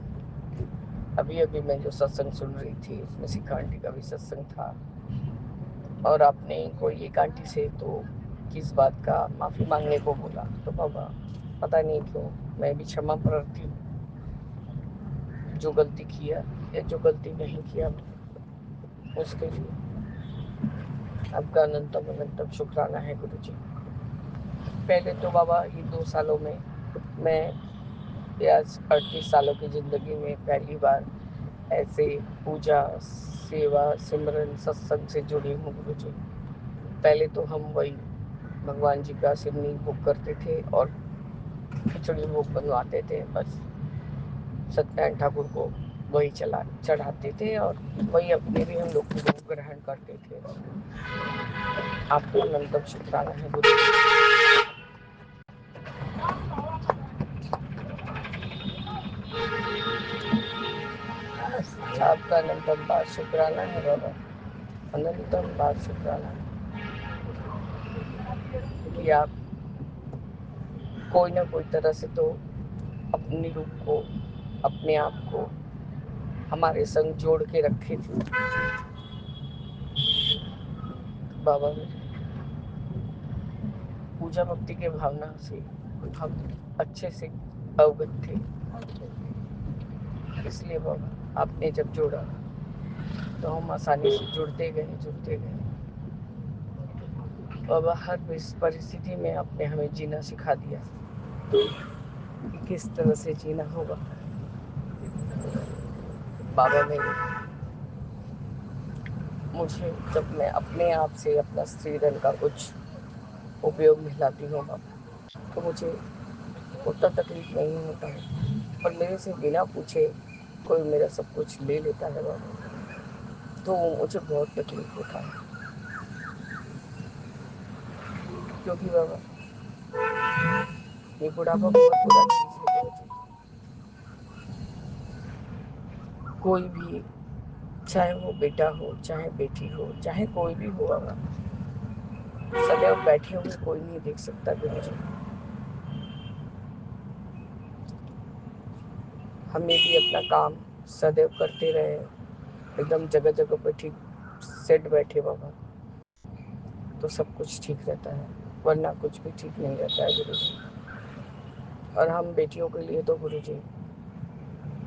अभी अभी मैं जो सत्संग सुन रही थी उसमें सिखा आंटी का भी सत्संग था, और आपने कोई एक आंटी से तो किस बात का माफ़ी मांगने को बोला, तो बाबा पता नहीं क्यों मैं भी क्षमा प्रार्थी हूँ, जो गलती किया या जो गलती नहीं किया उसके लिए आपका अनंतम अनंतम शुक्राना है गुरु जी। पहले तो बाबा ये 2 सालों में मैं कि आज 38 सालों की ज़िंदगी में पहली बार ऐसे पूजा, सेवा, सिमरन, सत्संग से जुड़ी हूँ गुरु जी। पहले तो हम वही भगवान जी का सिवनी भोग करते थे और खिचड़ी भोग बनवाते थे, बस सत्यनारायण ठाकुर को वही चढ़ाते थे और वही अपने भी हम लोग भोग ग्रहण करते थे। आपका अनंतम शुक्राना है गुरु जी। आपका अनंतम बार शुक्राना है बाबा, अनंतम बार शुक्राना है कि आप कोई ना कोई तरह से तो अपने रूप को, अपने आप को हमारे संग जोड़ के रखे थे बाबा। पूजा भक्ति के भावना से हम अच्छे से अवगत थे, इसलिए बाबा आपने जब जोड़ा तो हम आसानी से जुड़ते गए। बाबा हर परिस्थिति में आपने हमें जीना सिखा दिया कि किस तरह से जीना होगा। बाबा मुझे जब मैं अपने आप से अपना स्त्रीधन का कुछ उपयोग में लाती हूँ बाबा, तो मुझे उतना तकलीफ नहीं होता है, पर मेरे से बिना पूछे कोई मेरा सब कुछ ले लेता है बाबा, तो मुझे बहुत तकलीफ होता है। क्योंकि बाबा ये बुढ़ापा बहुत बुरा चीज़ है गुरु जी। कोई भी, चाहे वो बेटा हो, चाहे बेटी हो, चाहे कोई भी हो बाबा, सदैव बैठे हुए कोई नहीं देख सकता गुरु जी। हमें भी अपना काम सदैव करते रहे, एकदम जगह जगह पर ठीक सेट बैठे बाबा, तो सब कुछ ठीक रहता है, वरना कुछ भी ठीक नहीं रहता है गुरु जी। और हम बेटियों के लिए तो गुरु जी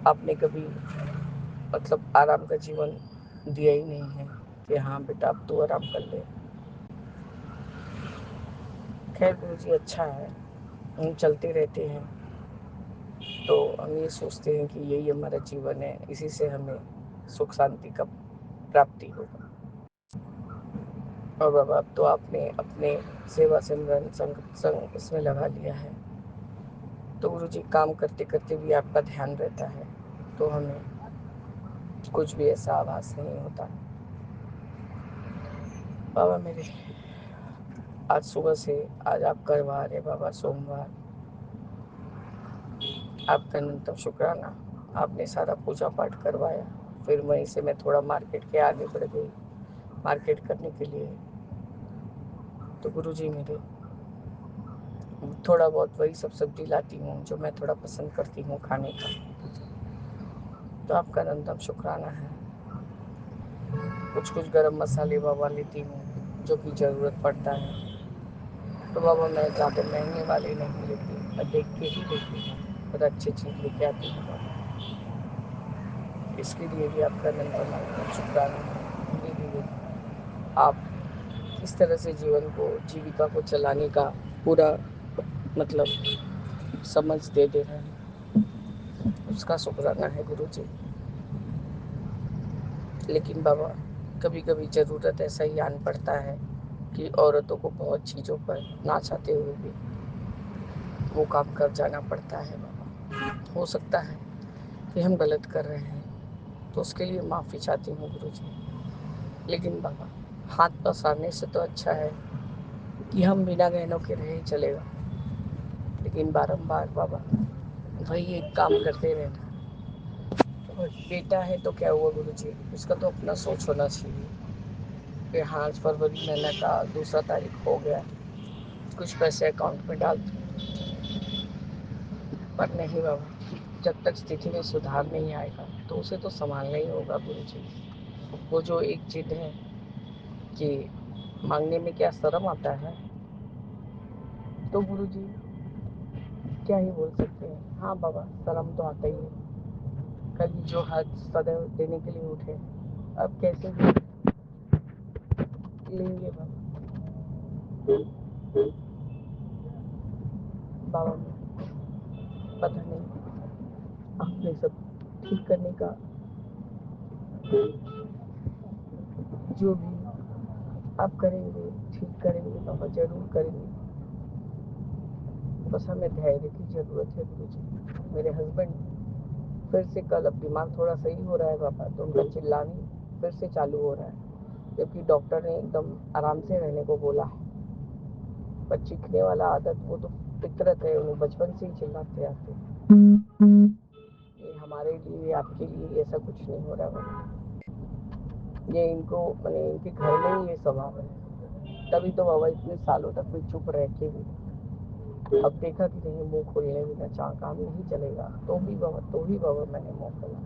आपने कभी मतलब आराम का जीवन दिया ही नहीं है कि हाँ बेटा अब तू आराम कर ले। खैर गुरु जी अच्छा है, हम चलते रहते हैं तो हम ये सोचते हैं कि यही हमारा जीवन है, इसी से हमें सुख शांति का प्राप्ति होगा। और बाबा अब तो आपने अपने सेवा सिमरन संग इसमें लगा लिया है, तो गुरु जी काम करते करते भी आपका ध्यान रहता है, तो हमें कुछ भी ऐसा आभास नहीं होता। बाबा मेरे आज सुबह से, आज आपका वार है बाबा, सोमवार, आपका अनंतम शुक्राना, आपने सारा पूजा पाठ करवाया। फिर वहीं से मैं थोड़ा मार्केट के आगे बढ़ गई मार्केट करने के लिए। तो गुरुजी मेरे थोड़ा बहुत वही सब सब्जी लाती हूँ जो मैं थोड़ा पसंद करती हूँ खाने का, तो आपका अनंतम शुक्राना है। कुछ कुछ गरम मसाले बाबा लेती हूँ जो कि ज़रूरत पड़ता है, तो बाबा मैं ज़्यादा महंगे वाले नहीं लेती, मैं देख के ही लेती हूँ और अच्छी चीज़ लेके आती हूँ बाबा। इसके लिए भी आपका अनंतम शुक्राना है। धीरे धीरे आप इस तरह से जीवन को, जीविका को चलाने का पूरा मतलब समझ दे रहे हैं, उसका शुक्राना है गुरु जी। लेकिन बाबा कभी कभी ज़रूरत ऐसा ही आन पड़ता है कि औरतों को बहुत चीज़ों पर ना चाहते हुए भी वो काम कर जाना पड़ता है बाबा। हो सकता है कि हम गलत कर रहे हैं, तो उसके लिए माफ़ी चाहती हूँ गुरु जी। लेकिन बाबा हाथ पसारने से तो अच्छा है कि हम बिना गहनों के रहे चलेगा, लेकिन बारंबार बाबा वही एक काम करते रहना। और बेटा है तो क्या हुआ गुरु जी, उसका तो अपना सोच होना चाहिए कि हाँ फरवरी महीना का 2 तारीख हो गया, कुछ पैसे अकाउंट में डाल दूँ। पर नहीं बाबा, जब तक स्थिति में सुधार नहीं आएगा तो उसे तो संभालना ही होगा गुरु जी। वो जो एक जिद है कि मांगने में क्या शर्म आता है, तो गुरु जी क्या ही बोल सकते हैं। हाँ बाबा शर्म तो आता ही है, कल जो हाथ सदैव देने के लिए उठे, अब कैसे भी लेंगे बाबा। बाबा पता नहीं आपने सब ठीक करने का जो भी आप करेंगे, ठीक करेंगे बाबा, जरूर करेंगे। बस हमें धैर्य की ज़रूरत है गुरु जी। मेरे हस्बैंड फिर से कल, अब दिमाग थोड़ा सही हो रहा है बाबा, तो उनका चिल्लानी फिर से चालू हो रहा है, जबकि डॉक्टर ने एकदम आराम से रहने को बोला है। पर चीखने वाला आदत वो तो फितरत है, उन्हें बचपन से ही चिल्लाते आते हैं। ये हमारे लिए, आपके लिए ऐसा कुछ नहीं हो रहा बाबा। ये इनको, मैंने इनके घर में ही ये स्वभाव है। तभी तो बाबा इतने सालों तक भी चुप रह के भी, अब देखा कि नहीं मुंह खोलने बिना काम नहीं चलेगा, तो ही बाबा मैंने मुंह खोला।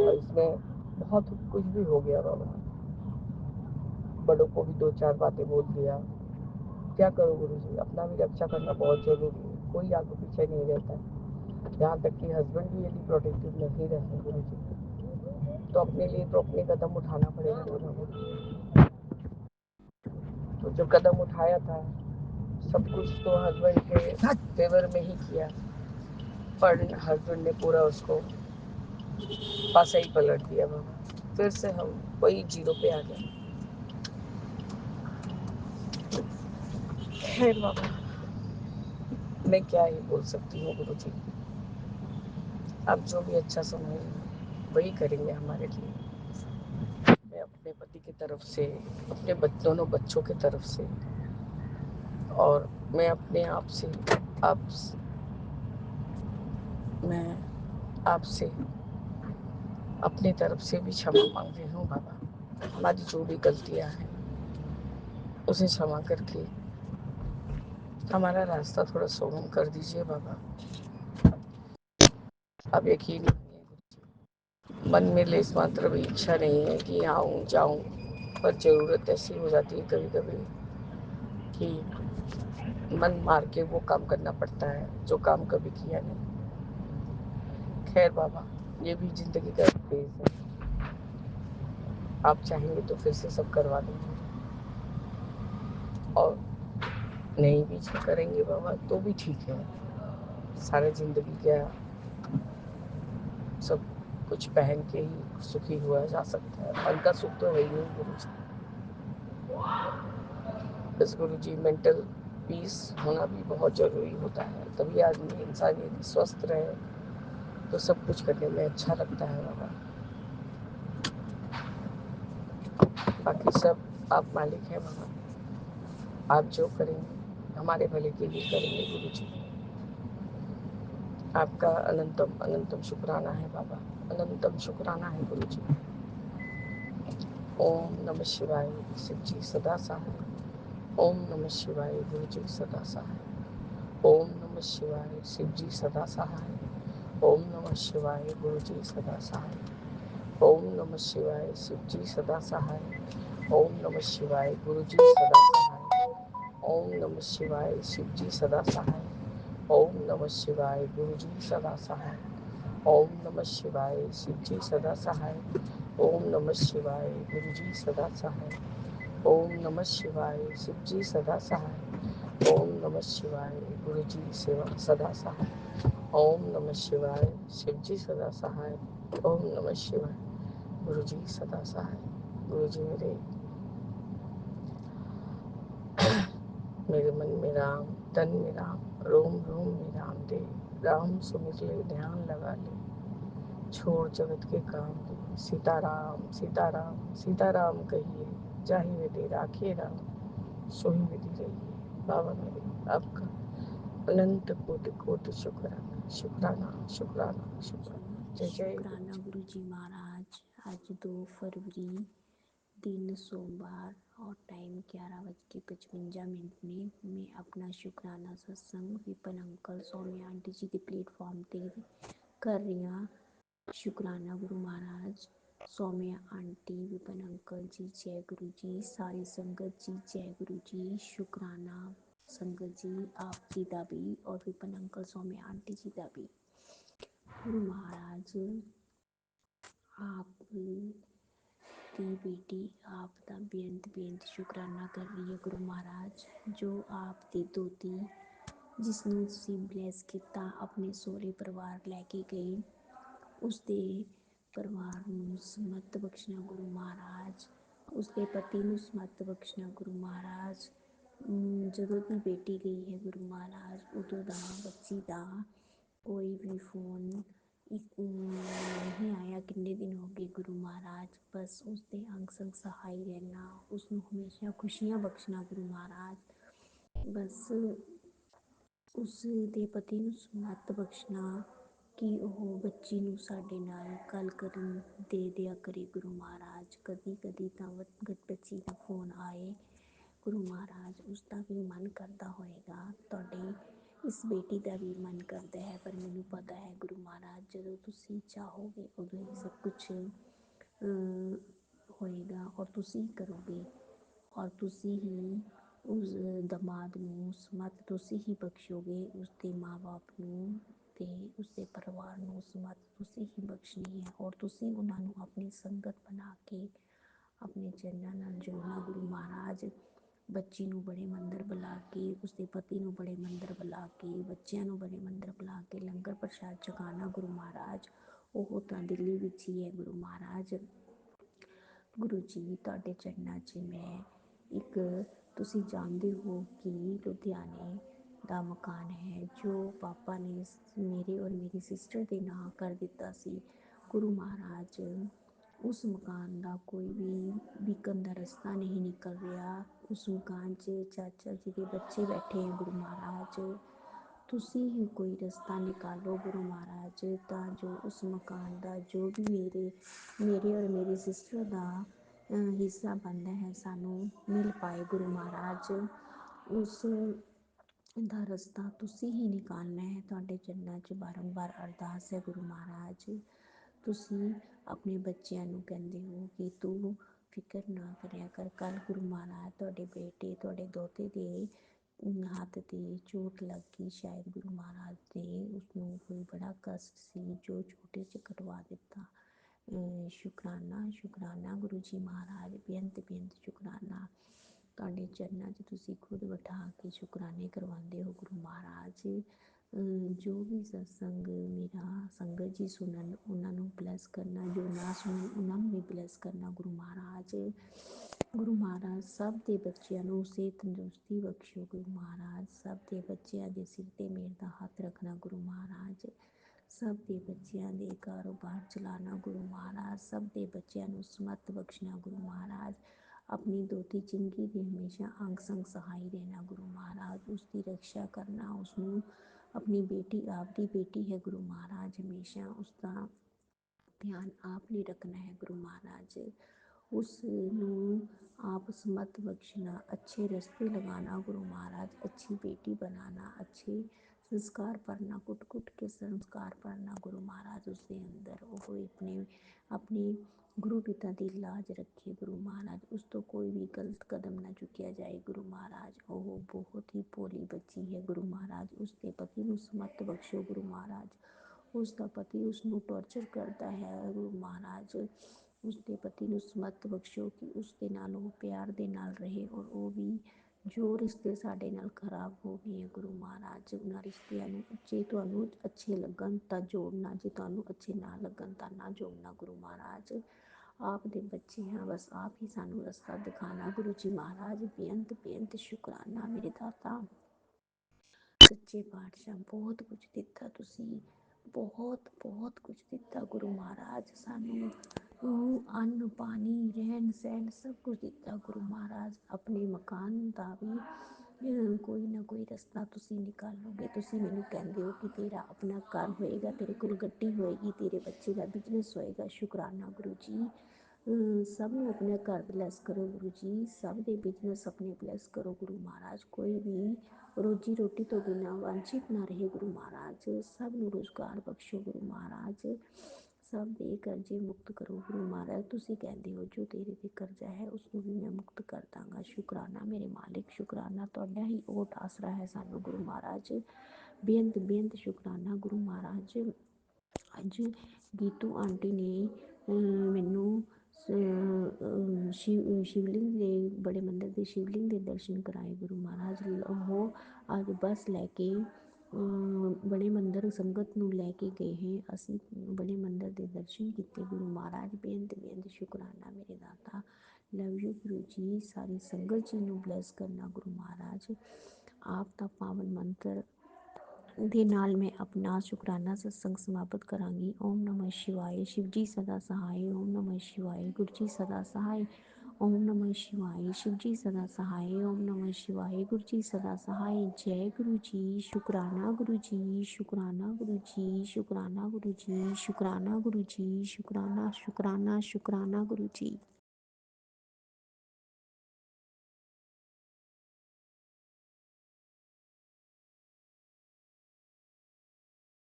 और इसमें बहुत कुछ भी हो गया बाबा, बड़ों को भी दो चार बातें बोल दिया। क्या करो गुरु जी, अपना भी रक्षा करना बहुत जरूरी है, कोई आगे पीछे नहीं रहता है। यहाँ तक कि हस्बैंड भी यदि प्रोटेक्टिव नहीं रहे गुरु जी, तो अपने लिए तो अपने कदम उठाना पड़ेगा ना बाबा। तो जो कदम उठाया था, सब कुछ तो हस्बैंड के फेवर में ही किया, पर हस्बैंड ने पूरा उसको पासा ही पलट दिया बाबा। फिर से हम वही जीरो पे आ गए। खैर बाबा, मैं क्या ही बोल सकती हूँ गुरु जी। आप जो भी अच्छा समझेंगे वही करेंगे हमारे लिए। मैं अपने पति की तरफ से, अपने दोनों बच्चों की तरफ से, और मैं अपने आप से, आप मैं आपसे अपनी तरफ से भी क्षमा मांग रही हूँ बाबा। हमारी जो भी गलतियाँ हैं उसे क्षमा करके हमारा रास्ता थोड़ा सुगम कर दीजिए बाबा। अब यकीन मानिए, मन में लेस मात्र भी इच्छा नहीं है कि आऊँ जाऊँ, पर ज़रूरत ऐसी हो जाती है कभी कभी कि मन मार के वो काम करना पड़ता है जो काम कभी किया नहीं। खैर बाबा, ये भी जिंदगी का एक फेज है। आप चाहेंगे तो फिर से सब करवा देंगे, और नहीं भी करेंगे बाबा तो भी ठीक है। सारे जिंदगी क्या सब कुछ पहन के ही सुखी हुआ जा सकता है, मन का सुख तो है ही नहीं गुरु जी। बस गुरु जी, मेंटल पीस होना भी बहुत जरूरी होता है, तभी आदमी, इंसान यदि स्वस्थ रहे तो सब कुछ करने में अच्छा लगता है बाबा। बाकी सब आप मालिक हैं बाबा, आप जो करेंगे हमारे भले के लिए करेंगे गुरु जी। आपका अनंतम अनंतम शुक्राना है बाबा, अनंतम शुक्राना है गुरु जी। ओम नमः शिवाय, शिव जी सदा सहाय। ओम नमः शिवाय, गुरु जी सदा सहाय। ओम नमः शिवाय, शिव जी सदा सहाय। ओम नमः शिवाय, गुरु जी सदा सहाय। ओम नमः शिवाय, शिव जी सदा सहाय। ओम नमः शिवाय, गुरु जी सदा सहाय। ओम नमः शिवाय, शिव जी सदा सहाय। ओम नमः शिवाय, गुरु जी सदा सहाय। ओम नमः शिवाय, शिव जी सदा सहाय। ओम नमः शिवाय, गुरु जी सदा सहाय। ओम नमः शिवाय, शिव जी सदा सहाय। ओम नमः शिवाय, गुरु जी सेवा सदा सहाय। ओम नमः शिवाय, शिव जी सदा सहाय। ओम नमः शिवाय, गुरु जी सदा सहाय। गुरु जी मेरे मन में राम, तन में राम, रोम रोम में राम दे। राम सुमिर ले, ध्यान लगा ले, छोड़ जगत के काम ले। सीताराम सीताराम सीताराम कहिए, जाहि विधि राखिए राम, सोही विधि रहिए। बाबा मेरे, आपका अनंत कोटि कोटि शुक्राना शुक्राना शुक्राना जी, शुक्राना। जय जय गुरु शुक्राना जी। गुरु जी महाराज। आज 2 फरवरी, दिन सोमवार, और टाइम 11:55 में मैं अपना शुक्राना सत्संग विपन अंकल, सौम्या आंटी जी के प्लेटफॉर्म ते कर रही हूँ। शुक्राना Guru Maharaj, Saumya aunty, weapon uncle जी, जय गुरु जी। सारी संगत जी जय गुरु जी। शुक्राना संगत जी, आप जी दा भी, और विपन अंकल, सौम्या आंटी जी दा भी। गुरु महाराज, आप दी बेटी आप दा बेअंत बेअंत शुकराना कर रही है गुरु महाराज। जो आप दी दोती ਜਿਸ ਨੂੰ ਤੁਸੀਂ ਬਲੈਸ ਕੀਤਾ, ਆਪਣੇ ਸਹੁਰੇ ਪਰਿਵਾਰ ਲੈ ਕੇ ਗਏ, ਉਸਦੇ ਪਰਿਵਾਰ ਨੂੰ ਸਮੱਤ ਬਖਸ਼ਣਾ ਗੁਰੂ ਮਹਾਰਾਜ, ਉਸਦੇ ਪਤੀ ਨੂੰ ਸਮੱਤ ਬਖਸ਼ਣਾ ਗੁਰੂ ਮਹਾਰਾਜ। ਜਦੋਂ ਦੀ ਬੇਟੀ ਗਈ ਹੈ ਗੁਰੂ ਮਹਾਰਾਜ, ਉਦੋਂ ਦਾ ਬੱਚੀ ਦਾ ਕੋਈ ਵੀ ਫੋਨ ਨਹੀਂ ਆਇਆ। ਕਿੰਨੇ ਦਿਨ ਹੋ ਗਏ ਗੁਰੂ ਮਹਾਰਾਜ, ਬਸ ਉਸਦੇ ਅੰਗ ਸੰਗ ਸਹਾਈ ਰਹਿਣਾ, ਉਸਨੂੰ ਹਮੇਸ਼ਾ ਖੁਸ਼ੀਆਂ ਬਖਸ਼ਣਾ ਗੁਰੂ ਮਹਾਰਾਜ। ਬਸ ਉਸ ਦੇ ਪਤੀ ਨੂੰ ਸਮੱਤ ਬਖਸ਼ਣਾ ਕਿ ਉਹ ਬੱਚੀ ਨੂੰ ਸਾਡੇ ਨਾਲ ਗੱਲ ਕਰਨ ਦੇ ਦਿਆ ਕਰੇ ਗੁਰੂ ਮਹਾਰਾਜ। ਕਦੀ ਕਦੀ ਤਾਂ ਬੱਚੀ ਦਾ ਫੋਨ ਆਏ ਗੁਰੂ ਮਹਾਰਾਜ, ਉਸਦਾ ਵੀ ਮਨ ਕਰਦਾ ਹੋਏਗਾ, ਤੁਹਾਡੇ ਇਸ ਬੇਟੀ ਦਾ ਵੀ ਮਨ ਕਰਦਾ ਹੈ, ਪਰ ਮੈਨੂੰ ਪਤਾ ਹੈ ਗੁਰੂ ਮਹਾਰਾਜ, ਜਦੋਂ ਤੁਸੀਂ ਚਾਹੋਗੇ ਉਦੋਂ ਹੀ ਸਭ ਕੁਛ ਹੋਏਗਾ, ਔਰ ਤੁਸੀਂ ਕਰੋਗੇ, ਔਰ ਤੁਸੀਂ ਹੀ ਉਸ ਦਮਾਦ ਨੂੰ ਸਮੱਤ ਤੁਸੀਂ ਹੀ ਬਖਸ਼ੋਗੇ, ਉਸਦੇ ਮਾਂ ਬਾਪ ਨੂੰ ਤੇ ਉਸਦੇ ਪਰਿਵਾਰ ਨੂੰ ਸਮੱਤ ਤੁਸੀਂ ਹੀ ਬਖਸ਼ਣੀ ਹੈ, ਔਰ ਤੁਸੀਂ ਉਹਨਾਂ ਨੂੰ ਆਪਣੀ ਸੰਗਤ ਬਣਾ ਕੇ ਆਪਣੇ ਚਰਨਾਂ ਨਾਲ ਜੋੜਨਾ ਗੁਰੂ ਮਹਾਰਾਜ। ਬੱਚੀ ਨੂੰ ਬੜੇ ਮੰਦਰ ਬੁਲਾ ਕੇ, ਉਸਦੇ ਪਤੀ ਨੂੰ ਬੜੇ ਮੰਦਰ ਬੁਲਾ ਕੇ, ਬੱਚਿਆਂ ਨੂੰ ਬੜੇ ਮੰਦਰ ਬੁਲਾ ਕੇ ਲੰਗਰ ਪ੍ਰਸ਼ਾਦ ਛਕਾਉਣਾ ਗੁਰੂ ਮਹਾਰਾਜ। ਉਹ ਤਾਂ ਦਿੱਲੀ ਵਿੱਚ ਹੀ ਹੈ ਗੁਰੂ ਮਹਾਰਾਜ। ਗੁਰੂ ਜੀ, ਤੁਹਾਡੇ ਚਰਨਾਂ 'ਚ ਮੈਂ ਇੱਕ, ਤੁਸੀਂ ਜਾਣਦੇ ਹੋ ਕਿ ਲੁਧਿਆਣੇ ਦਾ ਮਕਾਨ ਹੈ ਜੋ ਪਾਪਾ ਨੇ ਮੇਰੇ ਔਰ ਮੇਰੀ ਸਿਸਟਰ ਦੇ ਨਾਂ ਕਰ ਦਿੱਤਾ ਸੀ। ਗੁਰੂ ਮਹਾਰਾਜ, ਉਸ ਮਕਾਨ ਦਾ ਕੋਈ ਵੀ ਵਿਕਣ ਦਾ ਰਸਤਾ ਨਹੀਂ ਨਿਕਲ ਰਿਹਾ। ਉਸ ਮਕਾਨ 'ਚ ਚਾਚਾ ਜੀ ਦੇ ਬੱਚੇ ਬੈਠੇ ਹੈ ਗੁਰੂ ਮਹਾਰਾਜ, ਤੁਸੀਂ ਹੀ ਕੋਈ ਰਸਤਾ ਨਿਕਾਲੋ ਗੁਰੂ ਮਹਾਰਾਜ, ਤਾਂ ਜੋ ਉਸ ਮਕਾਨ ਦਾ ਜੋ ਵੀ ਮੇਰੇ ਔਰ ਮੇਰੀ ਸਿਸਟਰ ਦਾ ਹਿੱਸਾ ਬਣਦਾ ਹੈ ਸਾਨੂੰ ਮਿਲ ਪਾਏ ਗੁਰੂ ਮਹਾਰਾਜ। ਉਸ ਦਾ ਰਸਤਾ ਤੁਸੀਂ ਹੀ ਨਿਕਾਲਣਾ ਹੈ, ਤੁਹਾਡੇ ਚਰਨਾਂ 'ਚ ਬਾਰੰਬਾਰ ਅਰਦਾਸ ਹੈ ਗੁਰੂ ਮਹਾਰਾਜ। ਤੁਸੀਂ ਆਪਣੇ ਬੱਚਿਆਂ ਨੂੰ ਕਹਿੰਦੇ ਹੋ ਕਿ ਤੂੰ ਫਿਕਰ ਨਾ ਕਰਿਆ ਕਰ, ਕੱਲ੍ਹ ਗੁਰੂ ਮਹਾਰਾਜ ਤੁਹਾਡੇ ਬੇਟੇ, ਤੁਹਾਡੇ ਦੋਤੇ ਦੇ ਹੱਥ 'ਤੇ ਚੋਟ ਲੱਗ ਗਈ, ਸ਼ਾਇਦ ਗੁਰੂ ਮਹਾਰਾਜ ਨੇ ਉਸਨੂੰ ਕੋਈ ਬੜਾ ਕਸ਼ਟ ਸੀ ਜੋ ਛੋਟੇ 'ਚ ਕਟਵਾ ਦਿੱਤਾ। ਸ਼ੁਕਰਾਨਾ ਸ਼ੁਕਰਾਨਾ ਗੁਰੂ ਜੀ ਮਹਾਰਾਜ, ਬੇਅੰਤ ਬੇਅੰਤ ਸ਼ੁਕਰਾਨਾ। ਤੁਹਾਡੇ ਚਰਨਾਂ 'ਚ ਤੁਸੀਂ ਖੁਦ ਬਿਠਾ ਕੇ ਸ਼ੁਕਰਾਨੇ ਕਰਵਾਉਂਦੇ ਹੋ ਗੁਰੂ ਮਹਾਰਾਜ। ਜੋ ਵੀ ਸਤਸੰਗ ਮੇਰਾ ਸੰਗਤ ਜੀ ਸੁਣਨ, ਉਹਨਾਂ ਨੂੰ ਬਲੈਸ ਕਰਨਾ, ਜੋ ਨਾ ਸੁਣਨ ਉਹਨਾਂ ਨੂੰ ਵੀ ਬਲੈਸ ਕਰਨਾ ਗੁਰੂ ਮਹਾਰਾਜ। ਗੁਰੂ ਮਹਾਰਾਜ, ਸਭ ਦੇ ਬੱਚਿਆਂ ਨੂੰ ਸਿਹਤ ਤੰਦਰੁਸਤੀ ਬਖਸ਼ੋ ਗੁਰੂ ਮਹਾਰਾਜ। ਸਭ ਦੇ ਬੱਚਿਆਂ ਦੇ ਸਿਰ 'ਤੇ ਮਿਹਰ ਦਾ ਹੱਥ ਰੱਖਣਾ ਗੁਰੂ ਮਹਾਰਾਜ। ਸਭ ਦੇ ਬੱਚਿਆਂ ਦੇ ਕਾਰੋਬਾਰ ਚਲਾਉਣਾ ਗੁਰੂ ਮਹਾਰਾਜ। ਸਭ ਦੇ ਬੱਚਿਆਂ ਨੂੰ ਸਮੱਤ ਬਖਸ਼ਣਾ ਗੁਰੂ ਮਹਾਰਾਜ। ਆਪਣੀ ਦੋਤੀ ਚਿੰਗੀ ਦੇ ਹਮੇਸ਼ਾ ਅੰਗ ਸੰਗ ਸਹਾਈ ਰਹਿਣਾ ਗੁਰੂ ਮਹਾਰਾਜ। ਉਸ ਦੀ ਰਕਸ਼ਾ ਕਰਨਾ, ਉਸਨੂੰ ਆਪਣੀ ਬੇਟੀ, ਆਪਦੀ ਬੇਟੀ ਹੈ ਗੁਰੂ ਮਹਾਰਾਜ, ਹਮੇਸ਼ਾ ਉਸਦਾ ਧਿਆਨ ਆਪ ਨੇ ਰੱਖਣਾ ਹੈ ਗੁਰੂ ਮਹਾਰਾਜ। ਉਸ ਨੂੰ ਆਪ ਸਮੱਤ ਬਖਸ਼ਣਾ, ਅੱਛੇ ਰਸਤੇ ਲਗਾਉਣਾ ਗੁਰੂ ਮਹਾਰਾਜ, ਅੱਛੀ ਬੇਟੀ ਬਣਾਉਣਾ, ਅੱਛੇ ਸੰਸਕਾਰ ਪੜ੍ਹਨਾ, ਕੁੱਟ ਕੁੱਟ ਕੇ ਸੰਸਕਾਰ ਪੜ੍ਹਨਾ ਗੁਰੂ ਮਹਾਰਾਜ। ਉਸਦੇ ਅੰਦਰ ਉਹ ਆਪਣੇ ਗੁਰੂ ਪਿਤਾ ਦੀ ਲਾਜ ਰੱਖੇ ਗੁਰੂ ਮਹਾਰਾਜ। ਉਸ ਤੋਂ ਕੋਈ ਵੀ ਗਲਤ ਕਦਮ ਨਾ ਚੁੱਕਿਆ ਜਾਏ ਗੁਰੂ ਮਹਾਰਾਜ। ਉਹ ਬਹੁਤ ਹੀ ਭੋਲੀ ਬੱਚੀ ਹੈ ਗੁਰੂ ਮਹਾਰਾਜ। ਉਸਦੇ ਪਤੀ ਨੂੰ ਸਮੱਤ ਬਖਸ਼ੋ ਗੁਰੂ ਮਹਾਰਾਜ। ਉਸਦਾ ਪਤੀ ਉਸਨੂੰ ਟੌਰਚਰ ਕਰਦਾ ਹੈ ਗੁਰੂ ਮਹਾਰਾਜ। ਉਸਦੇ ਪਤੀ ਨੂੰ ਸਮੱਤ ਬਖਸ਼ੋ ਕਿ ਉਸਦੇ ਨਾਲ ਉਹ ਪਿਆਰ ਦੇ ਨਾਲ ਰਹੇ, ਔਰ ਉਹ ਵੀ ਜੋ ਰਿਸ਼ਤੇ ਸਾਡੇ ਨਾਲ ਖਰਾਬ ਹੋ ਗਏ ਹੈ ਗੁਰੂ ਮਹਾਰਾਜ, ਉਹਨਾਂ ਰਿਸ਼ਤਿਆਂ ਨੂੰ ਜੇ ਤੁਹਾਨੂੰ ਅੱਛੇ ਲੱਗਣ ਤਾਂ ਜੋੜਨਾ, ਜੇ ਤੁਹਾਨੂੰ ਅੱਛੇ ਨਾ ਲੱਗਣ ਤਾਂ ਨਾ ਜੋੜਨਾ ਗੁਰੂ ਮਹਾਰਾਜ। ਆਪ ਦੇ ਬੱਚੇ ਹਾਂ, ਬਸ ਆਪ ਹੀ ਸਾਨੂੰ ਰਸਤਾ ਦਿਖਾਣਾ ਗੁਰੂ ਜੀ ਮਹਾਰਾਜ। ਬੇਅੰਤ ਬੇਅੰਤ ਸ਼ੁਕਰਾਨਾ ਮੇਰੇ ਦਾਤਾ ਸੱਚੇ ਪਾਤਸ਼ਾਹ। ਬਹੁਤ ਕੁਝ ਦਿੱਤਾ ਤੁਸੀਂ, ਬਹੁਤ ਬਹੁਤ ਕੁਝ ਦਿੱਤਾ ਗੁਰੂ ਮਹਾਰਾਜ ਸਾਨੂੰ। ਅੰਨ ਪਾਣੀ ਰਹਿਣ ਸਹਿਣ ਸਭ ਕੁਝ ਦਿੱਤਾ ਗੁਰੂ ਮਹਾਰਾਜ। ਆਪਣੇ ਮਕਾਨ ਦਾ ਵੀ ਕੋਈ ਨਾ ਕੋਈ ਰਸਤਾ ਤੁਸੀਂ ਨਿਕਾਲੋਗੇ। ਤੁਸੀਂ ਮੈਨੂੰ ਕਹਿੰਦੇ ਹੋ ਕਿ ਤੇਰਾ ਆਪਣਾ ਘਰ ਹੋਏਗਾ, ਤੇਰੇ ਕੋਲ ਗੱਡੀ ਹੋਏਗੀ, ਤੇਰੇ ਬੱਚੇ ਦਾ ਬਿਜ਼ਨਸ ਹੋਏਗਾ। ਸ਼ੁਕਰਾਨਾ ਗੁਰੂ ਜੀ। ਸਭ ਨੂੰ ਆਪਣੇ ਘਰ ਬਲੈਸ ਕਰੋ ਗੁਰੂ ਜੀ, ਸਭ ਦੇ ਬਿਜ਼ਨਸ ਆਪਣੇ ਬਲੈਸ ਕਰੋ ਗੁਰੂ ਮਹਾਰਾਜ। ਕੋਈ ਵੀ ਰੋਜੀ ਰੋਟੀ ਤੋਂ ਬਿਨਾਂ ਵਾਂਛਿਤ ਨਾ ਰਹੇ ਗੁਰੂ ਮਹਾਰਾਜ। ਸਭ ਨੂੰ ਰੁਜ਼ਗਾਰ ਬਖਸ਼ੋ ਗੁਰੂ ਮਹਾਰਾਜ। ਸਭ ਦੇ ਕਰਜ਼ੇ ਮੁਕਤ ਕਰੋ ਗੁਰੂ ਮਹਾਰਾਜ। ਤੁਸੀਂ ਕਹਿੰਦੇ ਹੋ ਜੋ ਤੇਰੇ 'ਤੇ ਕਰਜ਼ਾ ਹੈ ਉਸਨੂੰ ਵੀ ਮੈਂ ਮੁਕਤ ਕਰ ਦਾਂਗਾ। ਸ਼ੁਕਰਾਨਾ ਮੇਰੇ ਮਾਲਿਕ, ਸ਼ੁਕਰਾਨਾ, ਤੁਹਾਡਾ ਹੀ ਓਟ ਆਸਰਾ ਹੈ ਸਾਨੂੰ ਗੁਰੂ ਮਹਾਰਾਜ। ਬੇਅੰਤ ਬੇਅੰਤ ਸ਼ੁਕਰਾਨਾ ਗੁਰੂ ਮਹਾਰਾਜ। ਅੱਜ ਗੀਤੂ ਆਂਟੀ ਨੇ ਮੈਨੂੰ शिवलिंग ਦੇ ਬੜੇ ਮੰਦਰ ਦੇ शिवलिंग ਦੇ ਦਰਸ਼ਨ ਕਰਾਏ ਗੁਰੂ ਮਹਾਰਾਜ। ਉਹ ਅੱਜ ਬੱਸ ਲੈ ਕੇ ਬੜੇ ਮੰਦਰ ਸੰਗਤ ਨੂੰ ਲੈ ਕੇ ਗਏ ਹੈ। ਅਸੀਂ ਬੜੇ ਮੰਦਰ ਦੇ ਦਰਸ਼ਨ ਕੀਤੇ ਗੁਰੂ ਮਹਾਰਾਜ। ਬੇਨਤੀ ਬੇਨਤੀ ਸ਼ੁਕਰਾਨਾ ਮੇਰੇ ਦਾਤਾ। Love you Guru ji. ਸਾਰੀ ਸੰਗਤ ਜੀ ਨੂੰ ਬਲੈਸ ਕਰਨਾ ਗੁਰੂ ਮਹਾਰਾਜ। ਆਪ ਦਾ ਪਾਵਨ ਮੰਤਰ ਦੇ ਨਾਲ ਮੈਂ ਆਪਣਾ ਸ਼ੁਕਰਾਨਾ ਸਤਸੰਗ ਸਮਾਪਤ ਕਰਾਂਗੀ। ਓਮ ਨਮः ਸ਼ਿਵਾਏ। शिव जी सदा सहाय। ओम नमः शिवाय। गुरु जी सदा सहाय। ओम नमः शिवाय। शिव जी सदा सहाय। ओम नमः शिवाय। गुरु जी सदा सहाय। जय गुरु जी। शुकराना गुरु जी। शुकराना गुरु जी। शुकराना गुरु जी। शुकराना गुरु जी। शुकराना शुकराना शुकराना गुरु जी।